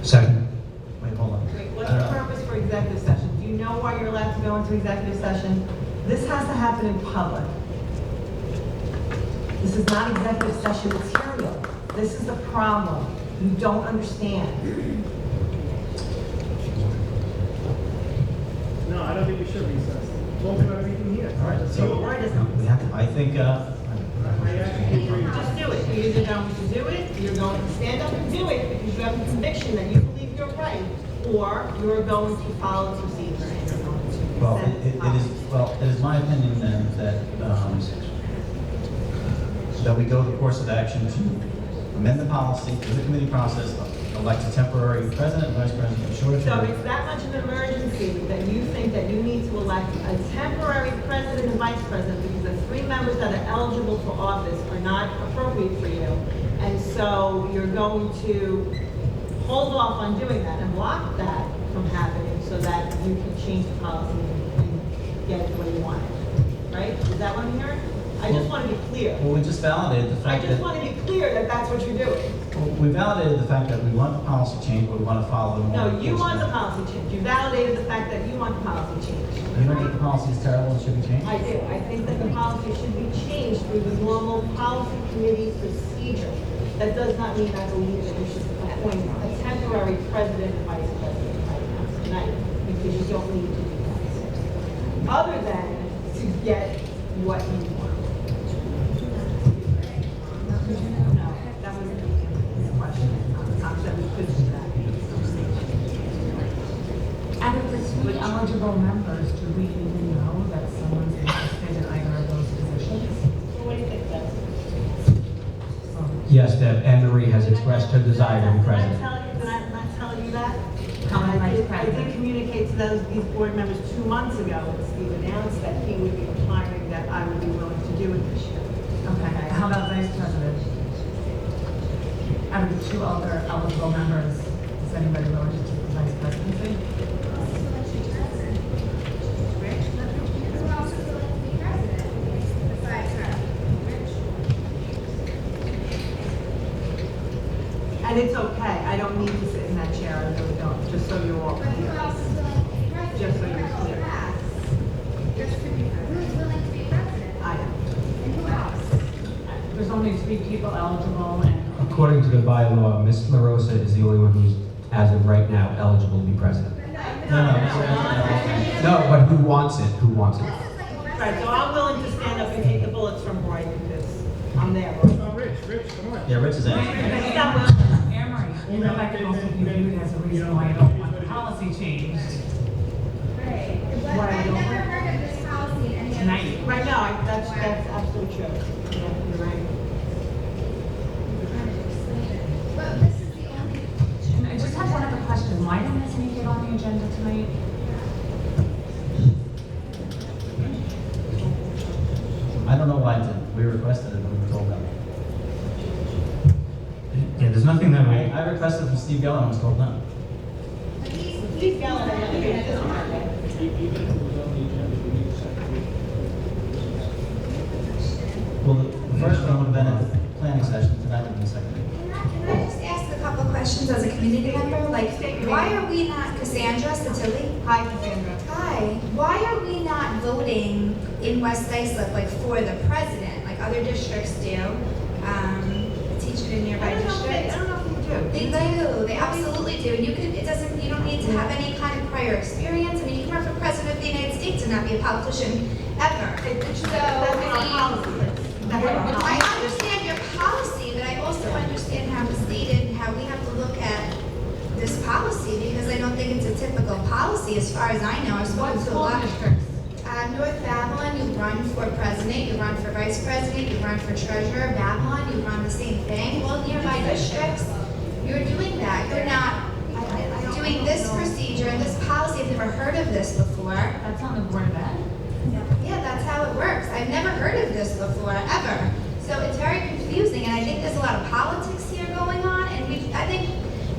Second. Wait, hold on. Wait, what's I the don't know. purpose for executive session? Do you know why you're allowed to go into executive session? This has to happen in public. This is not executive session material. This is the problem. You don't understand. No, I don't think we should recess. Talk about everything here. All right, so Why doesn't? we have to, I think, I actually agree. Just do it. You're either going to do it, you're going to stand up and do it because you have a conviction that you believe you're right, or you're going to follow the procedure and you're going to. well, send it is my opinion then that we go the course of action to amend the policy through the committee process, elect a temporary president and vice president, shorter So term. it's that much of an emergency that you think that you need to elect a temporary president and vice president because the three members that are eligible for office are not appropriate for you. And so you're going to hold off on doing that and block that from happening so that you can change the policy and get it the way you want it. Right? Is that what I'm hearing? I just want to be clear. Well, we just validated the I fact just that, want to be clear that that's what you're doing. we validated the fact that we want the policy change, but we want to follow the normal. No, you course want the of- policy change. You validated the fact that you want the policy change. You don't think the policy is terrible and should be changed? I do. I think that the policy should be changed through the normal policy committee procedure. That does not mean I believe that you should appoint a temporary president and vice president right now tonight, because you don't need to do that. Other than to get what you want. No, that wasn't the question. I'm saying we could do that. Out of the three eligible members, do we even know that someone's interested in either of those positions? What do you think, Beth? Yes, that Anne Marie has expressed her desire to be president. Did I not tell you that? How am I vice I did president? communicate to these board members 2 months ago, and Steve announced that he would be retiring, that I would be willing to do it this year. Okay, how about vice president? Out of the two other eligible members, is anybody willing to take the vice presidency? Who else is willing to be president besides her? And it's okay, I don't need to sit in that chair, I really don't, just so you're all But who clear. else is willing to be president? Just so You you're have all clear. the facts. Just to be, who's willing to be president? I am. And who else? There's only 3 people eligible and. According to the bylaw, Ms. LaRosa is the only one who's, as of right now, eligible to be president. No, but who wants it? Who wants it? Right, so I'm willing to stand up and take the bullets from Roy, because I'm there, Roy. Oh, Rich, come on. Yeah, Rich is in. He's not willing. Anne Marie, that can also be viewed as a reason why I don't want the policy changed Right. But Why I've don't never we- heard of this policy in any of tonight. Right now, that's absolutely true. Yeah, you're right. But this is the only And I just have one other question. Why didn't this make it on the the agenda tonight? I don't know why it didn't. We requested it, but we were told no. Yeah, there's nothing that we, I requested from Steve Geller and was told no. Steve Gallen, I never made this Monday. Even if it was on the agenda, we need a second reading. Well, the first one would have been at the planning session, tonight would have been the second. Can I just ask a couple questions as a community member? Like, why are we not, Cassandra Satilli? Hi, Cassandra. Hi. Why are we not voting in West Islip, like, for the president, like other districts do? Teach in a nearby district. I don't know if you do. They do. They absolutely do. You could. It doesn't. You don't need to have any kind of prior experience. I mean, you can run for president of the United States and not be a politician ever. That's So, our policy. That's our policy. I understand your policy, but I also understand how it's stated and how we have to look at this policy because I don't think it's a typical policy as far as I know. I've spoken to a lot of North Babylon, you run for president, you run for vice president, you run for treasurer. Babylon, you run the same thing. Well, nearby districts, you're doing that. You're not doing this procedure and this policy. I've never heard of this before. That's on the Board of Ed. Yeah, that's how it works. I've never heard of this before, ever. So it's very confusing, and I think there's a lot of politics here going on, and I think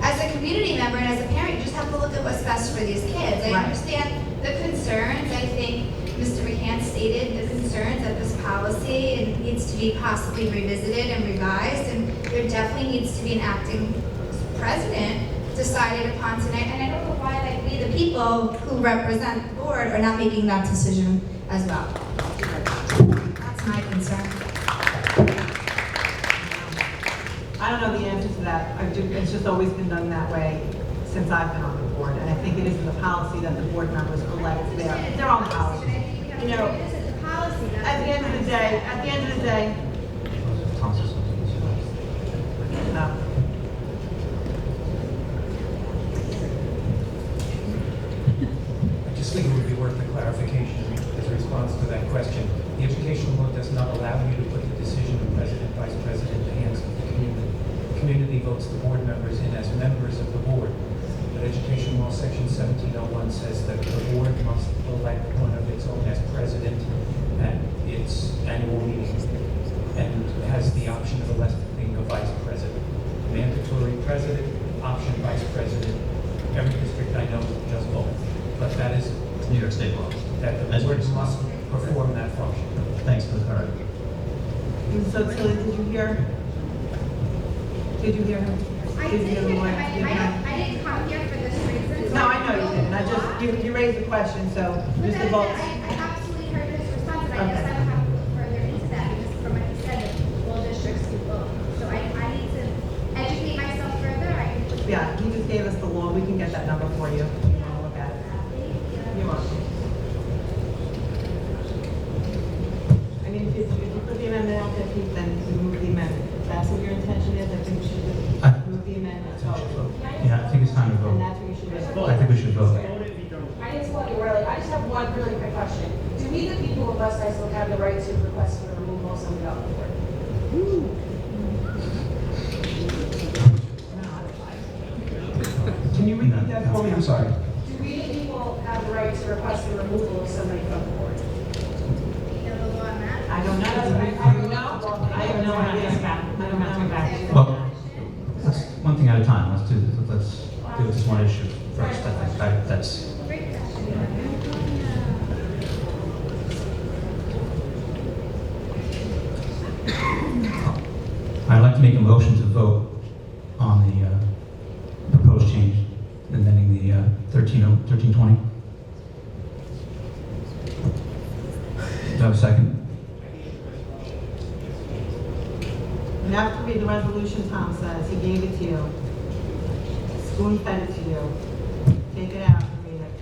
as a community member and as a parent, you just have to look at what's best for these kids. I understand the concerns. I think Mr. McCann stated the concerns that this policy needs to be possibly revisited and revised, and there definitely needs to be an acting president decided upon tonight. And I don't know why, like, we, the people who represent the board, are not making that decision as well. That's my concern. I don't know the answer to that. It's just always been done that way since I've been on the board, and I think it is the policy that the board members elect their own policy. You know, at the end of the day, no. I just think it would be worth a clarification as a response to that question. The educational law does not allow you to put the decision of president, vice president in the hands of the community. The community votes the board members in as members of the board. But education law section 1701 says that the board must elect one of its own as president at its annual meeting and has the option of electing a vice president. Mandatory president, option vice president. Every district I know does both. But that is New York State law. that the board must perform that function. Thanks for the clarity. So Tilly, did you hear? Did you hear him? I Did you hear the didn't lawyer? I didn't come here for this reason. No, I know you didn't. I just, you raised the question, so But just the then votes. I absolutely heard this response, and I guess Okay. I would have to look further into that, because from what you said, that all districts do both. So I need to educate myself further. I can. Yeah, he just gave us the law. We can get that number for you. If you want to look at it. You're welcome. I mean, if you put the amendment out there, Pete, then we move the amendment. If that's what your intention is, I think we should move the amendment. So, yeah, I think it's time to and vote. that's what you should do. I think we should vote. I just want you early. I just have one really quick question. Do we, the people of West Islip, have the right to request for the removal of somebody off the board? Can you repeat that for me? I'm sorry. Do we, the people, have the right to request the removal of somebody from the board? You know the law on that? I don't know. I don't know. I have no idea. I don't know. Well, let's, one thing at a time. Let's do this one issue first. I think that's. Great question. I'd like to make a motion to vote on the proposed change, amending the 1320. Do I have a second? You have to read the resolution, Tom says. He gave it to you. Spoon fed it to you. Take it out and read it.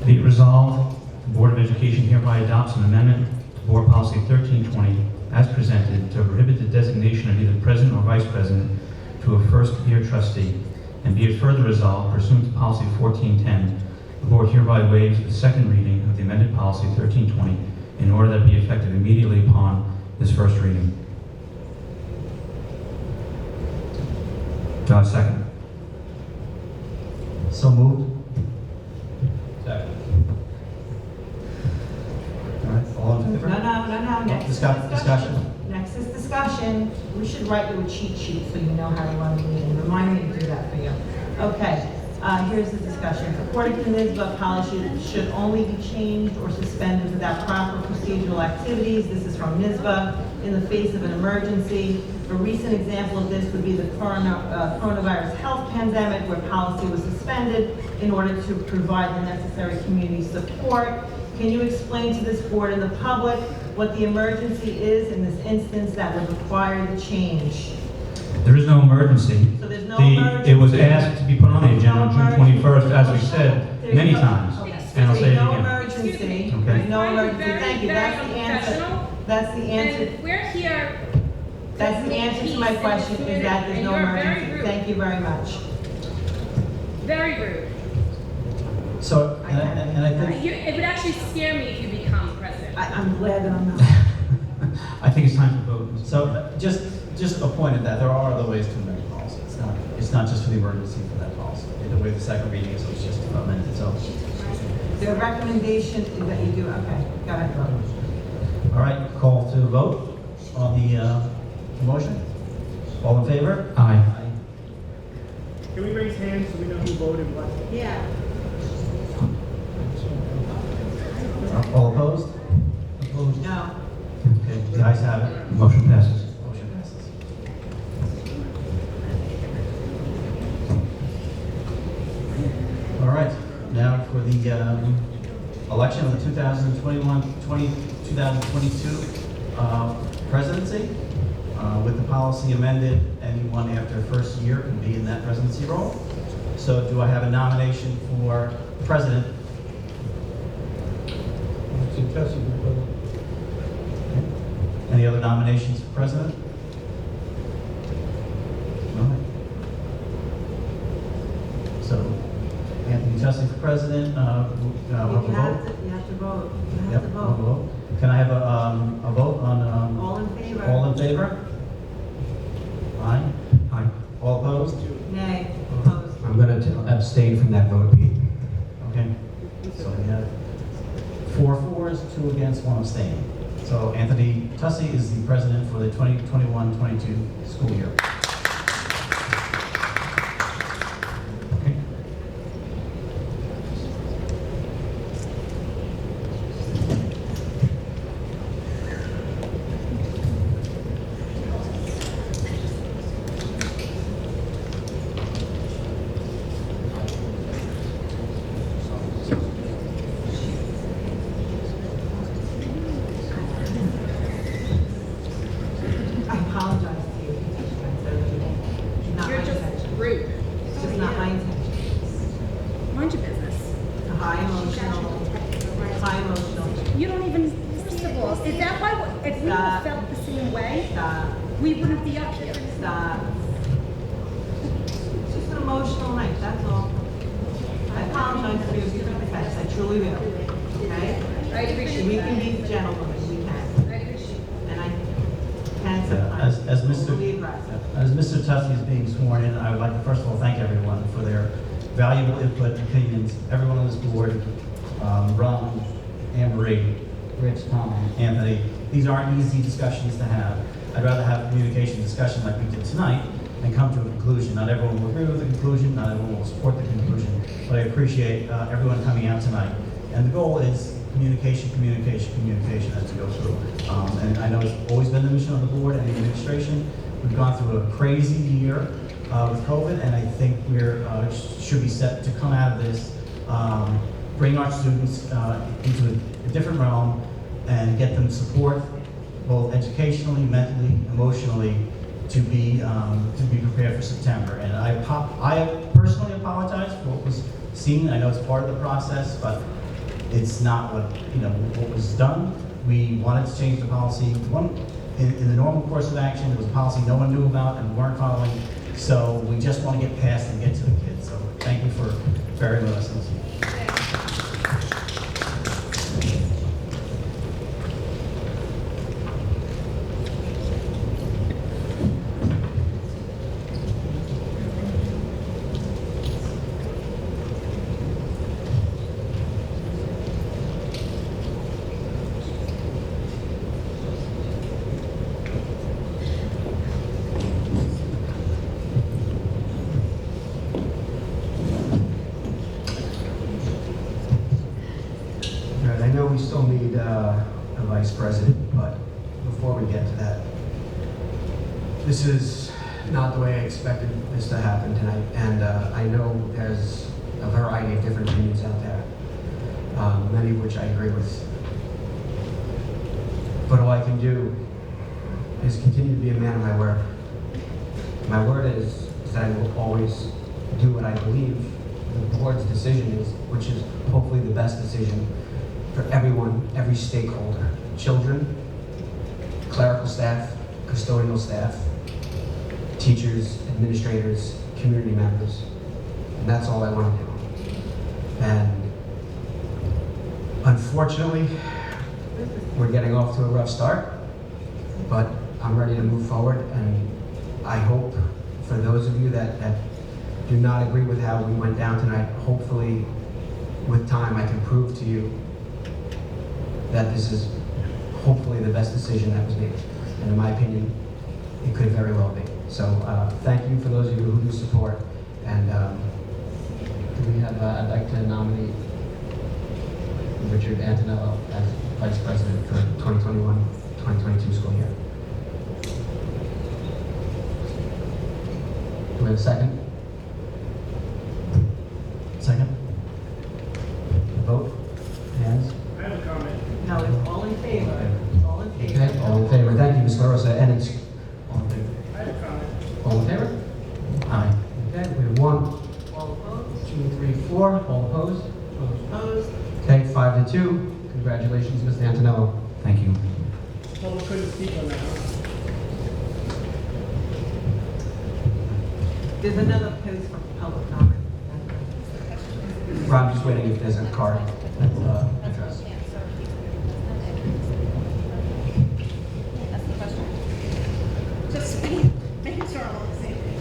Be it resolved, the Board of Education hereby adopts an amendment to Board Policy 1320 as presented to first-year trustee. And be it further resolved, pursuant to policy 1410, the board hereby waives the second reading of the amended policy 1320 in order that it be effective immediately upon this first reading. Do I have a second? So moved. Second. All right, all in favor? No, next is Discussion. Next is discussion. We should write you a cheat sheet so you know how to run the meeting. Remind me to do that for you. Okay, here's the discussion. According to NISBA, policy should only be changed or suspended without proper procedural activities. This is from NISBA. In the face of an emergency. A recent example of this would be the coronavirus health pandemic, where policy was suspended in order to provide the necessary community support. Can you explain to this board and the public what the emergency is in this instance that would require the change? There is no emergency. So there's no emergency. It was asked to be put on the agenda on June 21st, as we said many times. And I'll say it No again. emergency. Okay. There's no emergency. Thank you. That's the answer. That's the answer. And we're here. That's the answer to my question, is that there's no emergency. Thank you very much. Very rude. So, and I think, It would actually scare me if you become president. I'm glad that I'm not. I think it's time to vote. so just a point at that, there are other ways to amend policy. It's not just for the emergency for that policy. The way the second reading is, it's just amended, so. The recommendation is that you do, okay, go ahead, vote. All right, call to vote on the motion. All in favor? Aye. Can we raise hands so we know who voted what? Yeah. All opposed? Opposed? No. Okay, the ayes have it. Motion passes. Motion passes. All right, now for the election of the 2022 presidency. With the policy amended, anyone after first year can be in that presidency role. So do I have a nomination for president? Any other nominations for president? No. So Anthony Tussey for president, You we'll have vote. to vote. You have to Yep, we'll vote. vote. Can I have a vote on, All in favor? all in favor? Aye. Aye. All opposed? Nay, opposed. I'm going to abstain from that vote, Pete. Okay. So we have 4 fours, 2 against, 1 abstaining. So Anthony Tussey is the president for the 2021-22 school year. Okay. I apologize to you. Not my You're just intention. rude. It's just not my intention. Mind your business. It's a high emotional. You don't even, first of all, is that why, if we all Stop. felt the same way, Stop. we wouldn't be up here? Stop. It's just an emotional night, that's all. I apologize for your defense, I truly will. Okay? I appreciate We that. can be gentlemen, we can. I appreciate And I can As sometimes Mr. be aggressive. As Mr. Tussey is being sworn in, I would like to first of all thank everyone for their valuable input and opinions. Everyone on this board, Ron, Anne Marie, Rich, Tom, Anthony, these aren't easy discussions to have. I'd rather have a communication discussion like we did tonight and come to a conclusion. Not everyone will agree with the conclusion, not everyone will support the conclusion, but I appreciate everyone coming out tonight. And the goal is communication, communication, communication as we go through. And I know it's always been the mission of the board and the administration. We've gone through a crazy year with COVID, and I think we're should be set to come out of this, bring our students into a different realm, and get them support, both educationally, mentally, emotionally, to be prepared for September. And I personally apologize for what was seen. I know it's part of the process, but it's not what was done. We wanted to change the policy. In the normal course of action, there was a policy no one knew about and we weren't following. So we just want to get past and get to the kids. So thank you for bearing with us. I know we still need a vice president, but before we get to that, this is not the way I expected this to happen tonight, and I know there's a variety of different opinions out there, many of which I agree with. But all I can do is continue to be a man of my word. My word is that I will always do what I believe the board's decision is, which is hopefully the best decision for everyone, every stakeholder, children, clerical staff, custodial staff, teachers, administrators, community members, and that's all I want to do. And unfortunately, we're getting off to a rough start, but I'm ready to move forward, and I hope for those of you that do not agree with how we went down tonight, hopefully with time I can prove to you that this is hopefully the best decision that was made. And in my opinion, it could very well be. So thank you for those of you who do support. And do we have, I'd like to nominate Richard Antonello as Vice President for 2021-2022 school year. Do we have a second? Second? Vote? Hands? I have a comment. No, it's all in favor. All in favor. Okay, all in favor. Thank you, Ms. LaRosa. And it's All in favor? I have a comment. all in favor? Aye. Okay, we have 1, All opposed? 2, 3, 4. All opposed? Opposed? Okay, 5 to 2. Congratulations, Mr. Antonello. Thank you. Public couldn't speak on that, huh? There's another place for public comment. Rob, just waiting if there's a card that's addressed. That's the question. Just making sure I'm on the same page.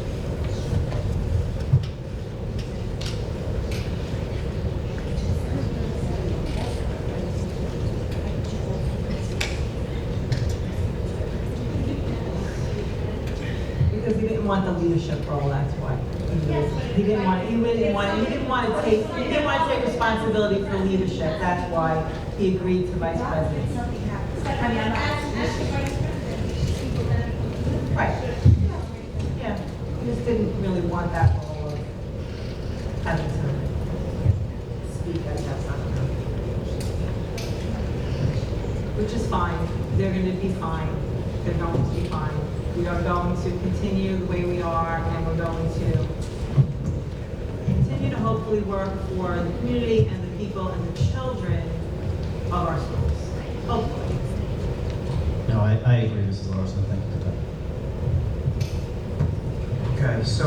Because he didn't want the leadership role, that's why. He didn't want to take responsibility for leadership, that's why he agreed to vice president. Right. Yeah, he just didn't really want that role of having to speak, I guess, I don't know. Which is fine, they're going to be fine, they're going to be fine. We are going to continue the way we are, and we're going to continue to hopefully work for the community and the people and the children of our schools, hopefully. No, I agree, Mrs. Larson. Thank you for that. Okay, so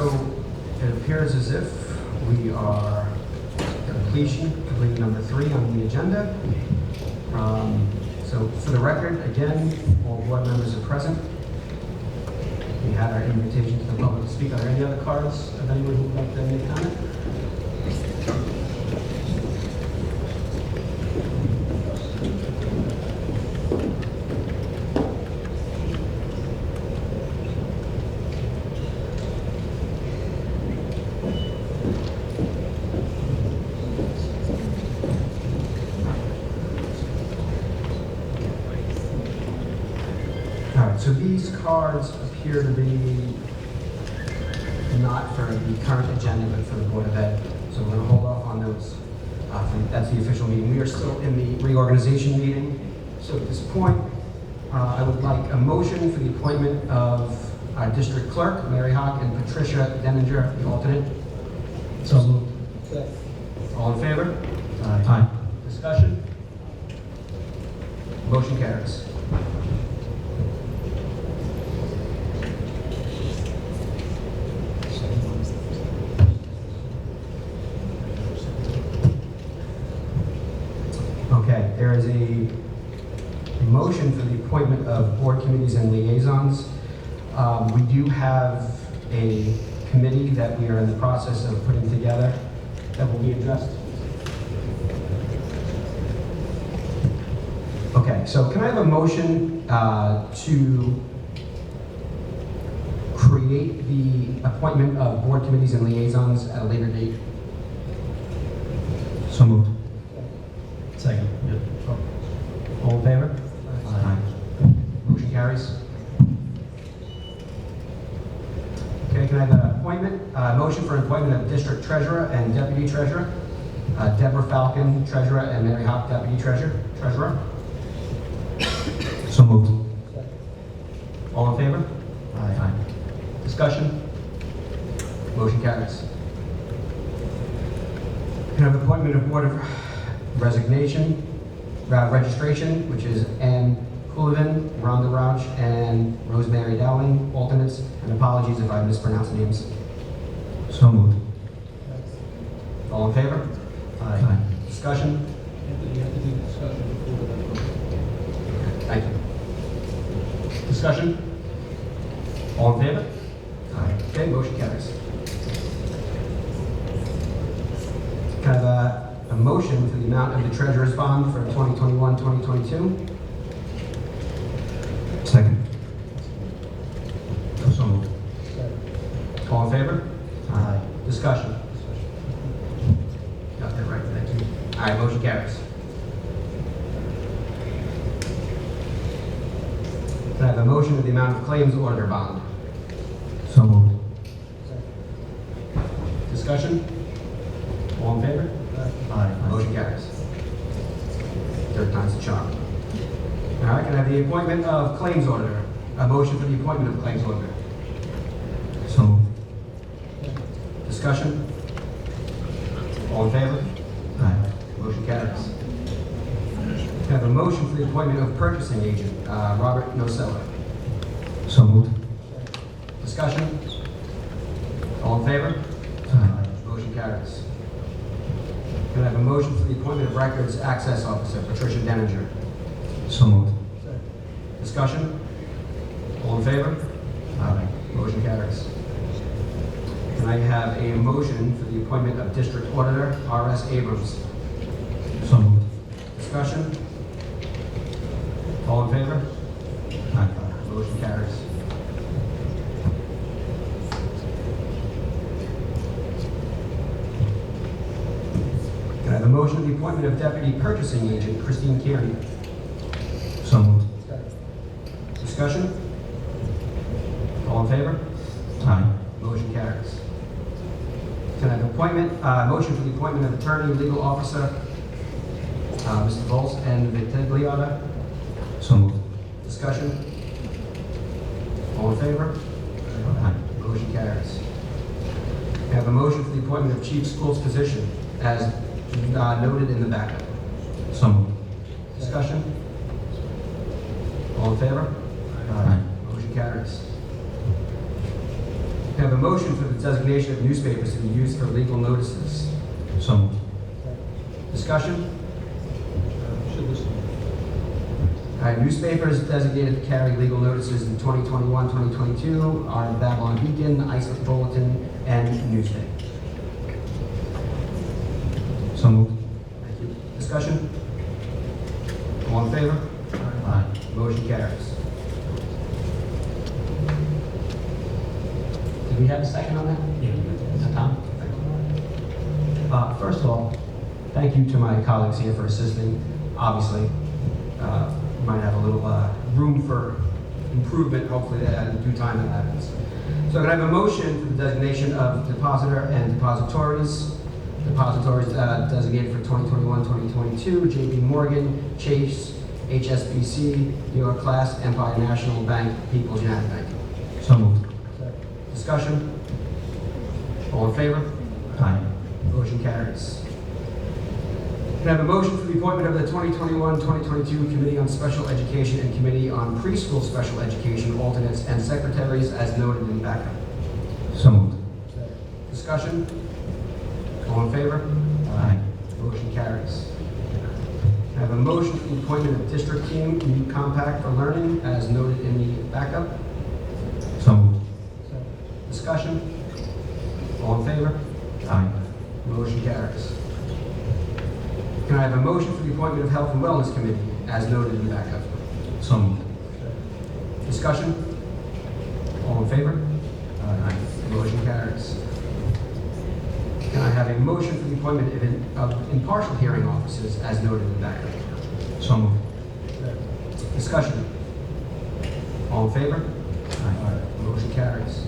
it appears as if we are completing number 3 on the agenda. So for the record, again, all board members are present. We had our invitation to the public to speak. Are there any other cards of anyone who would like to make comment? All right, so these cards appear to be not for the current agenda, but for the Board of Ed. So we're going to hold off on those. That's the official meeting. We are still in the reorganization meeting. So at this point, I would like a motion for the appointment of our district clerk, Mary Hawk, and Patricia Denninger, the alternate. So moved. All in favor? Aye. Discussion? Motion carries. appointment of board committees and liaisons. We do have a committee that we are in the process of putting together that will be addressed. Okay, so can I have a motion to create the appointment of board committees and liaisons at a later date? So moved. Second. All in favor? Aye. Motion carries. Okay, can I have an appointment, motion for appointment of district treasurer and deputy treasurer? Deborah Falcon, treasurer, and Mary Hopp, deputy treasurer. So moved. All in favor? Aye. Discussion? Motion carries. Can I have appointment of board of registration, which is Ann Coolivin, Rhonda Rauch, and Rosemary Dowling, alternates, and apologies if I mispronounce names. So moved. All in favor? Aye. Discussion? You have to do discussion before the vote. Thank you. Discussion? All in favor? Aye. Okay, motion carries. Can I have a motion for the amount of the treasurer's bond for 2021-2022? Second. So moved. All in favor? Aye. Discussion? Got that right, thank you. All right, motion carries. Can I have a motion for the amount of claims order bond? So moved. Discussion? All in favor? Aye. Motion carries. Third time's the charm. All right, can I have the appointment of claims auditor? A motion for the appointment of claims auditor. So moved. Discussion? All in favor? Aye. Motion carries. Can I have a motion for the appointment of purchasing agent, Robert Nosella? So moved. Discussion? All in favor? Aye. Motion carries. Can I have a motion for the appointment of records access officer, Patricia Denninger? So moved. Discussion? All in favor? Aye. Motion carries. Can I have a motion for the appointment of district auditor, R.S. Abrams? So moved. Discussion? All in favor? Aye. Motion carries. Can I have a motion for the appointment of deputy purchasing agent, Christine Kearney? So moved. Discussion? All in favor? Aye. Motion carries. Can I have motion for the appointment of attorney legal officer, Mr. Volz and Vitigliata? So moved. Discussion? All in favor? Aye. Motion carries. Can I have a motion for the appointment of chief schools physician as noted in the backup? So moved. Discussion? All in favor? Aye. Motion carries. Can I have a motion for the designation of newspapers to be used for legal notices? So moved. Discussion? Should listen. All right, newspapers designated to carry legal notices in 2021-2022 are Babylon Beacon, Islip Bulletin, and Newsday. So moved. Thank you. Discussion? All in favor? Aye. Motion carries. Did we have a second on that? Yeah. Is that Tom? Thank you. First of all, thank you to my colleagues here for assisting. Obviously, we might have a little room for improvement, hopefully at due time that happens. So can I have a motion for the designation of depositor and depositories? Depositories designated for 2021-2022, JP Morgan, Chase, HSBC, New York Class, Empire National Bank, People's United Bank. So moved. Discussion? All in favor? Aye. Motion carries. Can I have a motion for the appointment of the 2021-2022 Committee on Special Education and Committee on Preschool Special Education alternates and secretaries as noted in backup? So moved. Discussion? All in favor? Aye. Motion carries. Can I I have a motion for the appointment of district team new compact for learning as noted in the backup. So moved. Discussion? All in favor? Aye. Motion carries. Can I have a motion for the appointment of Health and Wellness Committee as noted in the backup? So moved. Discussion? All in favor? Aye. Motion carries. Can I have a motion for the appointment of impartial hearing officers as noted in the backup? So moved. Discussion? All in favor? Aye. Motion carries.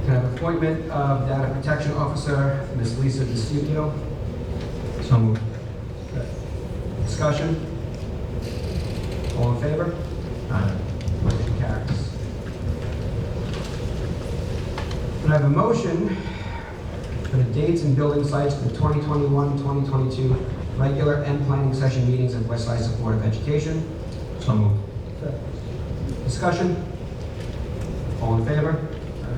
Can I have appointment of data protection officer, Ms. Lisa DeStugio? So moved. Discussion? All in favor? Aye. Motion carries. Can I have a motion for the dates and building sites for the 2021-2022 regular and planning session meetings of West Islip Board of Education? So moved. Discussion? All in favor?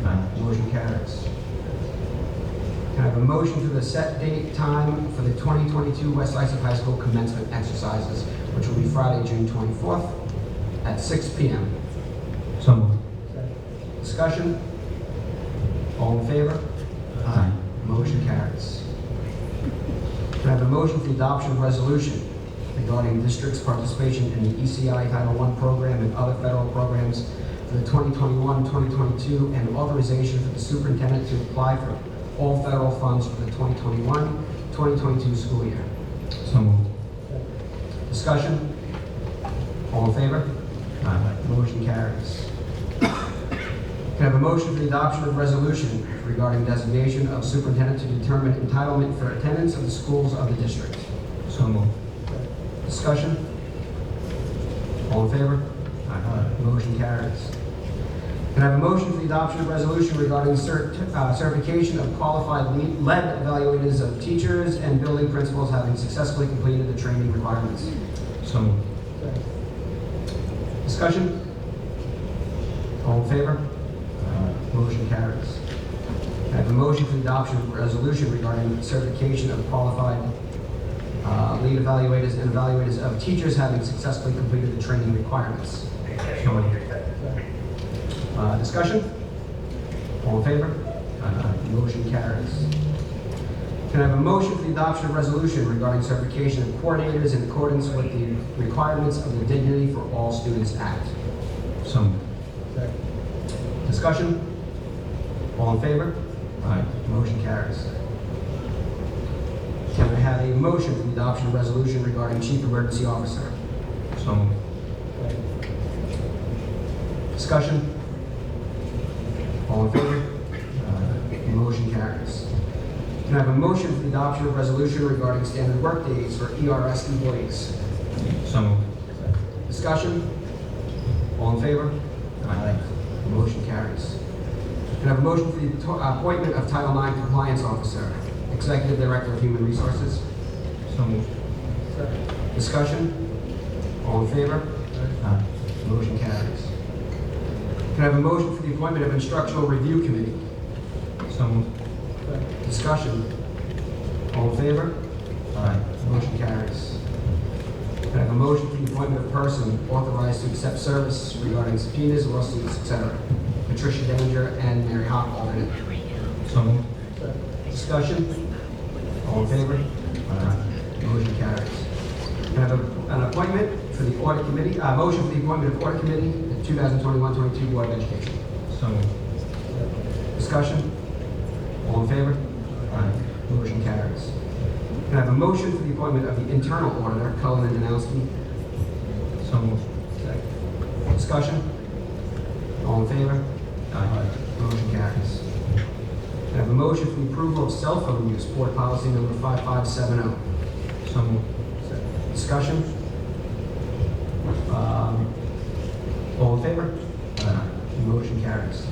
Aye. Motion carries. Can I have a motion for the set date time for the 2022 West Islip High School commencement exercises, which will be Friday, June 24th at 6 p.m. So moved. Discussion? All in favor? Aye. Motion carries. Can I have a motion for the adoption of resolution regarding the district's participation in the ECI Title I program and other federal programs for the 2021-2022 and authorization for the superintendent to apply for all federal funds for the 2021-2022 school year? So moved. Discussion? All in favor? Aye. Motion carries. Can I have a motion for the adoption of resolution regarding designation of superintendent to determine entitlement for attendance of the schools of the district? So moved. Discussion? All in favor? Aye. Motion carries. Can I have a motion for the adoption of resolution regarding certification of qualified lead evaluators of teachers and building principals having successfully completed the training requirements? So moved. Discussion? All in favor? Motion carries. I have a motion for the adoption of a resolution regarding certification of qualified lead evaluators and evaluators of teachers having successfully completed the training requirements. So moved. Discussion? All in favor? Motion carries. Can I have a motion for the adoption of resolution regarding certification of coordinators in accordance with the requirements of the Dignity for All Students Act? So moved. Discussion? All in favor? Aye. Motion carries. Can I have a motion for the adoption of resolution regarding Chief Emergency Officer? So moved. Discussion? All in favor? Motion carries. Can I have a motion for the adoption of resolution regarding standard work days for ERS employees? So moved. Discussion? All in favor? Aye. Motion carries. Can I have a motion for the appointment of Title IX Compliance Officer, Executive Director of Human Resources? So moved. Discussion? All in favor? Aye. Motion carries. Can I have a motion for the appointment of Instructional Review Committee? So moved. Discussion? All in favor? Aye. Motion carries. Can I have a motion for the appointment of person authorized to accept service regarding subpoenas, lawsuits, etc.? Patricia Danger and Mary Hawk, alternate. So moved. Discussion? All in favor? Motion carries. Can I have an appointment for the Audit Committee, motion for the appointment of Audit Committee, the 2021-22 Board of Education? So moved. Discussion? All in favor? Motion carries. Can I have a motion for the appointment of the Internal Auditor, Cullen and Danowski? So moved. Discussion? All in favor? Aye. Motion carries. Can I have a motion for the approval of cell phone use, Board Policy Number 5570? So moved. Discussion? All in favor? Motion carries.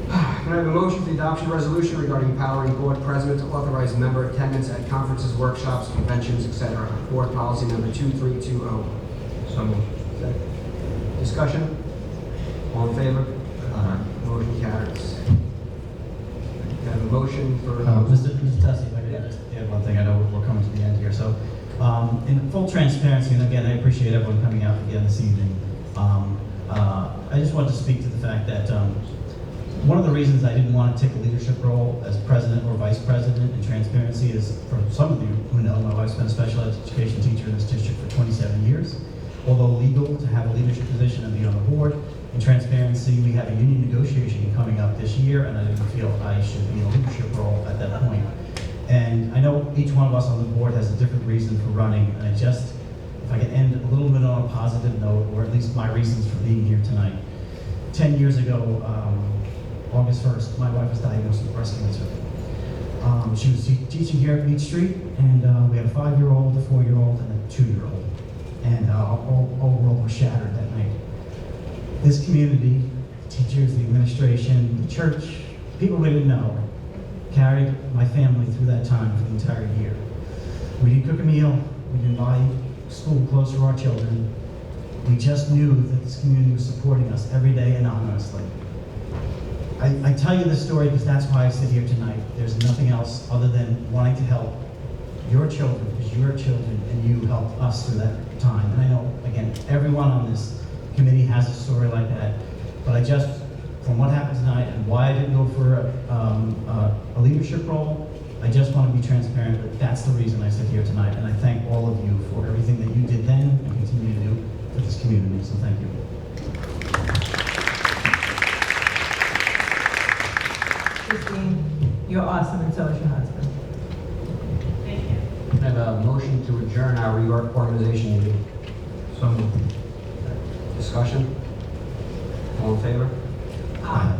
Can I have a motion for the adoption resolution regarding empowering board president to authorize member attendance at conferences, workshops, conventions, etc.? Board Policy Number 2320. So moved. Discussion? All in favor? Motion carries. Can I have a motion for... Mr. Tessie, if I could just add one thing, I know we're coming to the end here. So In full transparency, and again, I appreciate everyone coming out again this evening. I just wanted to speak to the fact that one of the reasons I didn't want to take a leadership role as president or vice president in transparency is, for some of you who know, my wife's been a special education teacher in this district for 27 years. Although legal to have a leadership position and be on the board, in transparency, we have a union negotiation coming up this year, and I didn't feel I should be in a leadership role at that point. And I know each one of us on the board has a different reason for running, and if I could end a little bit on a positive note, or at least my reasons for being here tonight. 10 years ago, August 1st, my wife was diagnosed with breast cancer. She was teaching here at Beach Street, and we had a 5-year-old, a 4-year-old, and a 2-year-old. And our whole world was shattered that night. This community, the teachers, the administration, the church, people we didn't know, carried my family through that time for the entire year. We didn't cook a meal, we didn't buy school clothes for our children. We just knew that this community was supporting us every day anonymously. I tell you this story because that's why I sit here tonight. There's nothing else other than wanting to help your children, because your children and you helped us through that time. And I know, again, everyone on this committee has a story like that, but I just, from what happened tonight and why I didn't go for a leadership role, I just want to be transparent that that's the reason I sit here tonight. And I thank all of you for everything that you did then and continue to do for this community, so thank you. Christine, you're awesome, and so is your husband. Thank you. I have a motion to adjourn our reorganization meeting. So moved. Discussion? All in favor? Aye.